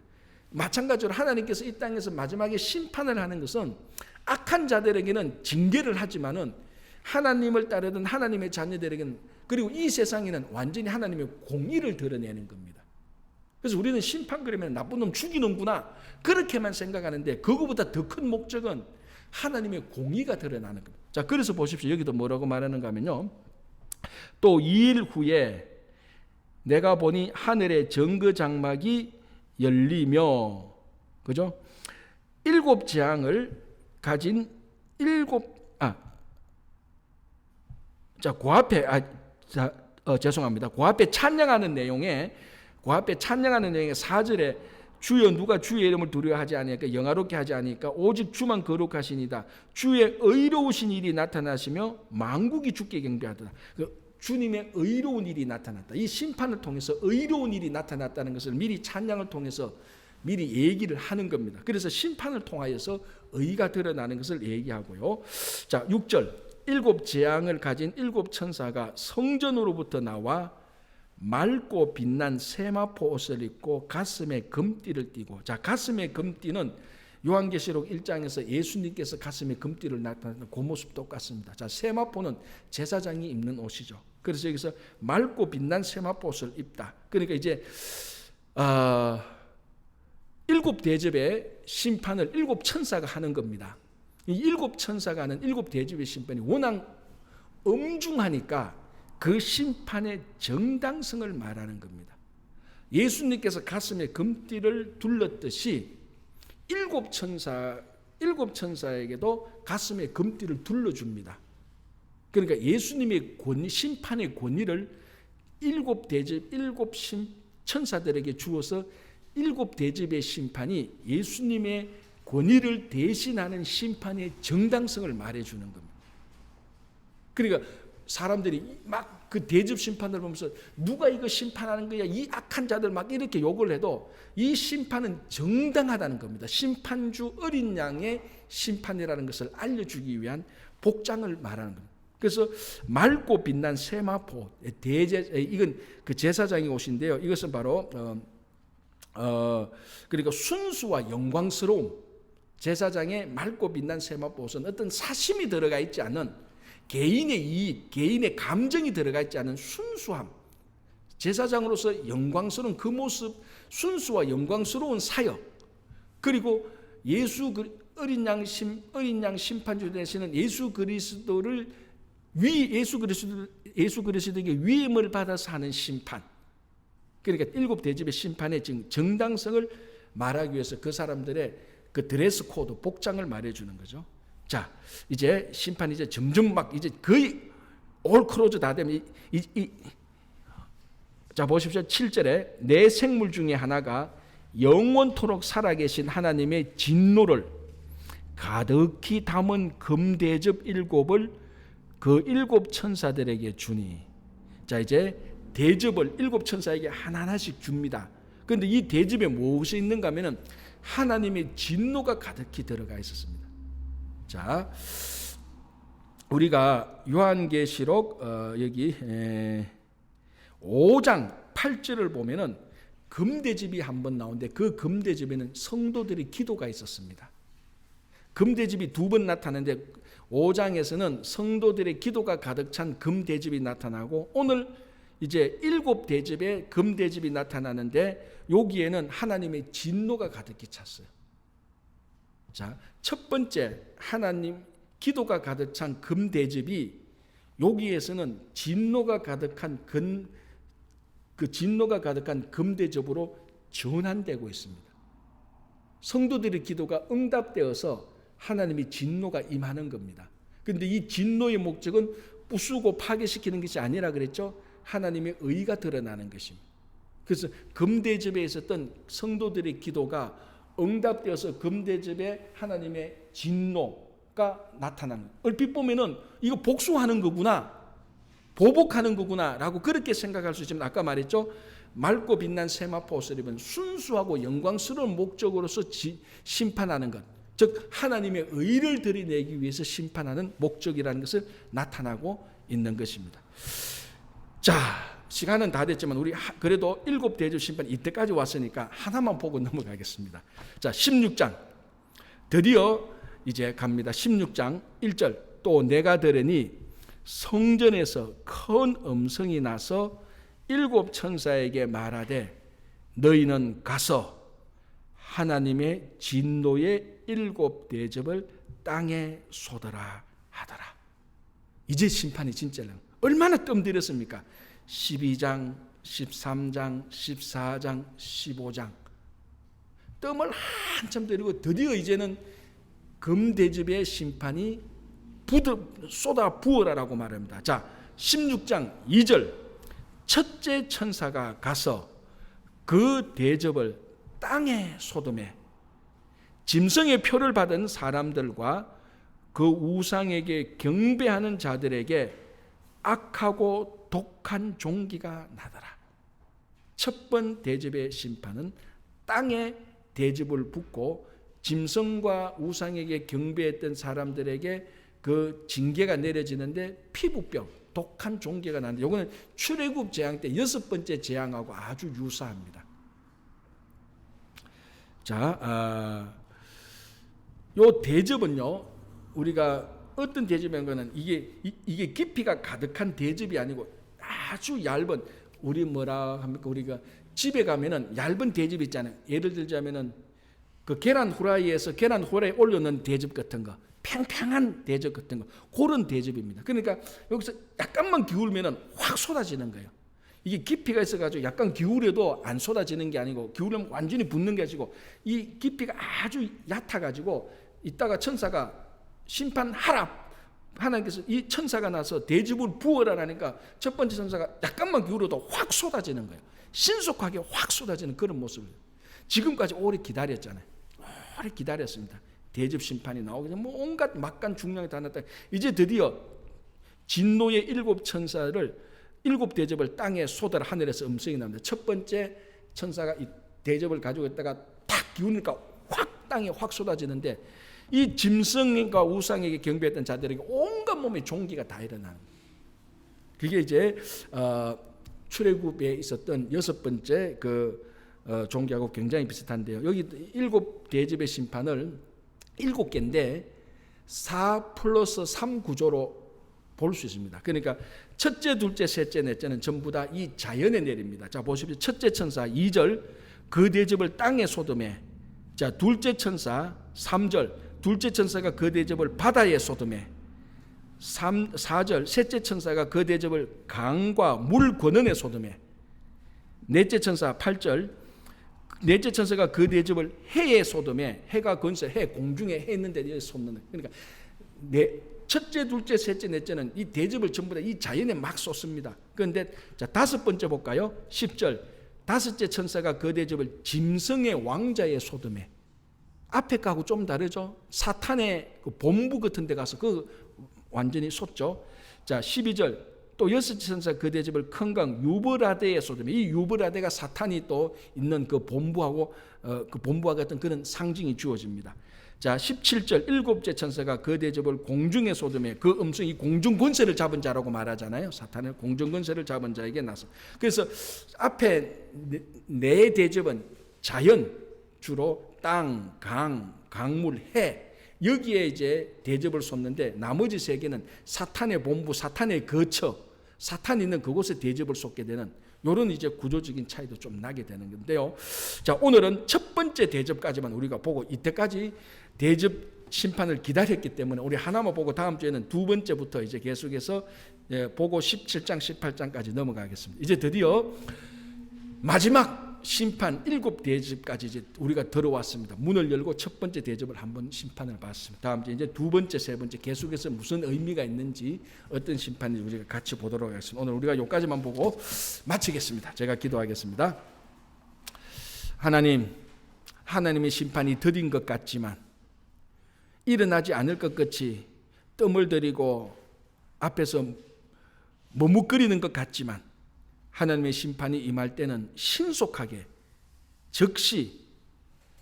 마찬가지로 하나님께서 이 땅에서 마지막에 심판을 하는 것은 악한 자들에게는 징계를 하지만은 하나님을 따르던 하나님의 자녀들에게는 그리고 이 세상에는 완전히 하나님의 공의를 드러내는 겁니다. 그래서 우리는 심판 그러면 나쁜 놈 죽이는구나 그렇게만 생각하는데 그거보다 더 큰 목적은 하나님의 공의가 드러나는 겁니다. 자, 그래서 보십시오. 여기도 뭐라고 말하는가 하면요. 또 2일 후에 내가 보니 하늘의 정거 장막이 열리며, 그죠? 7 재앙을 가진 자, 그 앞에 죄송합니다. 그 앞에 찬양하는 내용에 4절에 주여 누가 주의 이름을 두려워하지 아니하니까 영화롭게 하지 아니니까 오직 주만 거룩하시니다. 주의 의로우신 일이 나타나시며 만국이 주께 경배하더라. 주님의 의로운 일이 나타났다. 이 심판을 통해서 의로운 일이 나타났다는 것을 미리 찬양을 통해서 미리 얘기를 하는 겁니다. 그래서 심판을 통하여서 의가 드러나는 것을 얘기하고요. 자, 6절. 7 재앙을 가진 7 천사가 성전으로부터 나와 맑고 빛난 세마포 옷을 입고 가슴에 금띠를 띠고, 자, 가슴에 금띠는 요한계시록 1장에서 예수님께서 가슴에 금띠를 나타내는 그 모습 똑같습니다. 자, 세마포는 제사장이 입는 옷이죠. 그래서 여기서 맑고 빛난 세마포 옷을 입다. 그러니까 이제 7 대접의 심판을 7 천사가 하는 겁니다. 이 7 천사가 하는 7 대접의 심판이 워낙 엄중하니까 그 심판의 정당성을 말하는 겁니다. 예수님께서 가슴에 금띠를 둘렀듯이 7 천사에게도 가슴에 금띠를 둘러줍니다. 그러니까 예수님의 권위, 심판의 권위를 7 대접, 7 천사들에게 주어서 7 대접의 심판이 예수님의 권위를 대신하는 심판의 정당성을 말해주는 겁니다. 그러니까 사람들이 막 그 대접 심판을 보면서 누가 이거 심판하는 거야? 이 악한 자들 막 이렇게 욕을 해도 이 심판은 정당하다는 겁니다. 심판주 어린 양의 심판이라는 것을 알려주기 위한 복장을 말하는 겁니다. 그래서 맑고 빛난 세마포, 이건 그 제사장의 옷인데요. 이것은 바로 그러니까 순수와 영광스러움, 제사장의 맑고 빛난 세마포 옷은 어떤 사심이 들어가 있지 않은 개인의 이익, 개인의 감정이 들어가 있지 않은 순수함, 제사장으로서 영광스러운 그 모습, 순수와 영광스러운 사역, 그리고 어린 양 심판주 되시는 예수 그리스도에게 위임을 받아서 하는 심판. 그러니까 7 대접의 심판의 정당성을 말하기 위해서 그 사람들의 그 드레스 코드, 복장을 말해주는 거죠. 자, 이제 심판이 이제 점점 막 이제 거의 올 클로즈 다 되면 자, 보십시오. 7절에 내 생물 중에 하나가 영원토록 살아계신 하나님의 진노를 가득히 담은 금대접 7을 그 7 천사들에게 주니. 자, 이제 대접을 7 천사에게 하나하나씩 줍니다. 그런데 이 대접에 무엇이 있는가 하면은 하나님의 진노가 가득히 들어가 있었습니다. 자, 우리가 요한계시록 여기 5장 8절을 보면은 금대접이 한번 나오는데 그 금대접에는 성도들의 기도가 있었습니다. 금대접이 2번 나타나는데 5장에서는 성도들의 기도가 가득 찬 금대접이 나타나고, 오늘 이제 7 대접의 금대접이 나타나는데 여기에는 하나님의 진노가 가득히 찼어요. 자, 첫 번째 하나님 기도가 가득 찬 금대접이 여기에서는 진노가 가득한 진노가 가득한 금대접으로 전환되고 있습니다. 성도들의 기도가 응답되어서 하나님의 진노가 임하는 겁니다. 그런데 이 진노의 목적은 부수고 파괴시키는 것이 아니라 그랬죠. 하나님의 의가 드러나는 것입니다. 그래서 금대접에 있었던 성도들의 기도가 응답되어서 금대접에 하나님의 진노가 나타나는, 얼핏 보면은 이거 복수하는 거구나, 보복하는 거구나 라고 그렇게 생각할 수 있지만, 아까 말했죠. 맑고 빛난 세마포 옷을 입은 순수하고 영광스러운 목적으로서 심판하는 것, 즉 하나님의 의를 드러내기 위해서 심판하는 목적이라는 것을 나타나고 있는 것입니다. 자, 시간은 다 됐지만 우리 그래도 7 대접 심판 이때까지 왔으니까 하나만 보고 넘어가겠습니다. 자, 16장 드디어 이제 갑니다. 16장 1절. 또 내가 들으니 성전에서 큰 음성이 나서 7 천사에게 말하되 너희는 가서 하나님의 진노의 7 대접을 땅에 쏟으라 하더라. 이제 심판이 진짜로 얼마나 뜸들였습니까? 12장, 13장, 14장, 15장 뜸을 한참 들이고 드디어 이제는 금대접의 심판이 쏟아 부어라라고 말합니다. 자, 16장 2절 첫째 천사가 가서 그 대접을 땅에 쏟음에 짐승의 표를 받은 사람들과 그 우상에게 경배하는 자들에게 악하고 독한 종기가 나더라. 첫 번 대접의 심판은 땅에 대접을 붓고 짐승과 우상에게 경배했던 사람들에게 그 징계가 내려지는데 피부병, 독한 종기가 나는데 이거는 출애굽 재앙 때 6번째 재앙하고 아주 유사합니다. 자, 요 대접은요, 우리가 어떤 대접인 거는 이게 깊이가 가득한 대접이 아니고 아주 얇은, 우리 뭐라 합니까? 우리가 집에 가면은 얇은 대접 있잖아요. 예를 들자면은 그 계란 후라이에서 계란 후라이 올려놓은 대접 같은 거, 팽팽한 대접 같은 거, 그런 대접입니다. 그러니까 여기서 약간만 기울면은 확 쏟아지는 거예요. 이게 깊이가 있어가지고 약간 기울여도 안 쏟아지는 게 아니고, 기울면 완전히 붙는 게 아니고, 이 깊이가 아주 얕아가지고 이따가 천사가 심판하라, 하나님께서 이 천사가 나서 대접을 부어라라니까 첫 번째 천사가 약간만 기울여도 확 쏟아지는 거예요. 신속하게 확 쏟아지는 그런 모습을 지금까지 오래 기다렸잖아요. 오래 기다렸습니다. 대접 심판이 나오기 전에 뭐 온갖 막간 중량이 다 났다. 이제 드디어 진노의 7 천사를 7 대접을 땅에 쏟아라 하늘에서 음성이 납니다. 첫 번째 천사가 이 대접을 가지고 있다가 탁 기우니까 확 땅에 확 쏟아지는데, 이 짐승과 우상에게 경배했던 자들에게 온갖 몸에 종기가 다 일어나는 거예요. 그게 이제 출애굽에 있었던 6번째 그 종기하고 굉장히 비슷한데요. 여기 7 대접의 심판을 7개인데 4+3 구조로 볼 수 있습니다. 그러니까 첫째, 둘째, 셋째, 넷째는 전부 다 이 자연에 내립니다. 자, 보십시오. 첫째 천사 2절 그 대접을 땅에 쏟음에. 자, 둘째 천사 3절 둘째 천사가 그 대접을 바다에 쏟음에. 4절 셋째 천사가 그 대접을 강과 물 권원에 쏟음에. 넷째 천사 8절 넷째 천사가 그 대접을 해에 쏟음에. 해가 건설, 해 공중에 해 있는데 쏟는. 그러니까 첫째, 둘째, 셋째, 넷째는 이 대접을 전부 다 이 자연에 막 쏟습니다. 그런데 자, 5번째 볼까요? 10절 다섯째 천사가 그 대접을 짐승의 왕자의 쏟음에. 앞에 거하고 좀 다르죠. 사탄의 그 본부 같은 데 가서 그 완전히 쏟죠. 자, 12절 또 여섯째 천사 그 대접을 큰 강 유브라데에 쏟음에. 이 유브라데가 사탄이 또 있는 그 본부하고 그 본부와 같은 그런 상징이 주어집니다. 자, 17절 7째 천사가 그 대접을 공중에 쏟음에. 그 음성이 공중 권세를 잡은 자라고 말하잖아요. 사탄을 공중 권세를 잡은 자에게 나서. 그래서 앞에 네 대접은 자연, 주로 땅, 강, 강물, 해, 여기에 이제 대접을 쏟는데, 나머지 세 개는 사탄의 본부, 사탄의 거처, 사탄이 있는 그곳에 대접을 쏟게 되는 이런 이제 구조적인 차이도 좀 나게 되는 건데요. 자, 오늘은 첫 번째 대접까지만 우리가 보고, 이때까지 대접 심판을 기다렸기 때문에 우리 하나만 보고 다음 주에는 두 번째부터 이제 계속해서 보고 17장, 18장까지 넘어가겠습니다. 이제 드디어 마지막 심판 7 대접까지 이제 우리가 들어왔습니다. 문을 열고 첫 번째 대접을 한번 심판을 받습니다. 다음 주에 이제 두 번째, 세 번째 계속해서 무슨 의미가 있는지, 어떤 심판인지 우리가 같이 보도록 하겠습니다. 오늘 우리가 여기까지만 보고 마치겠습니다. 제가 기도하겠습니다. 하나님의 심판이 더딘 것 같지만 일어나지 않을 것 같이 뜸을 들이고 앞에서 머뭇거리는 것 같지만, 하나님의 심판이 임할 때는 신속하게 즉시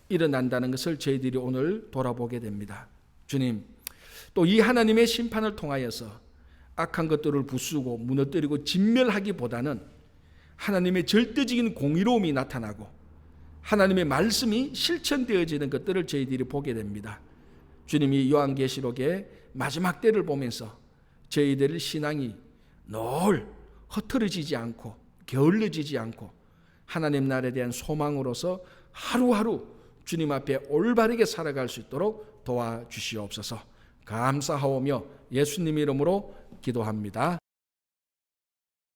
일어난다는 것을 저희들이 오늘 돌아보게 됩니다. 주님, 또 이 하나님의 심판을 통하여서 악한 것들을 부수고 무너뜨리고 진멸하기보다는 하나님의 절대적인 공의로움이 나타나고 하나님의 말씀이 실천되어지는 것들을 저희들이 보게 됩니다. 주님이 요한계시록의 마지막 때를 보면서 저희들의 신앙이 늘 흐트러지지 않고 게을러지지 않고 하나님 나라에 대한 소망으로서 하루하루 주님 앞에 올바르게 살아갈 수 있도록 도와주시옵소서. 감사하오며 예수님 이름으로 기도합니다.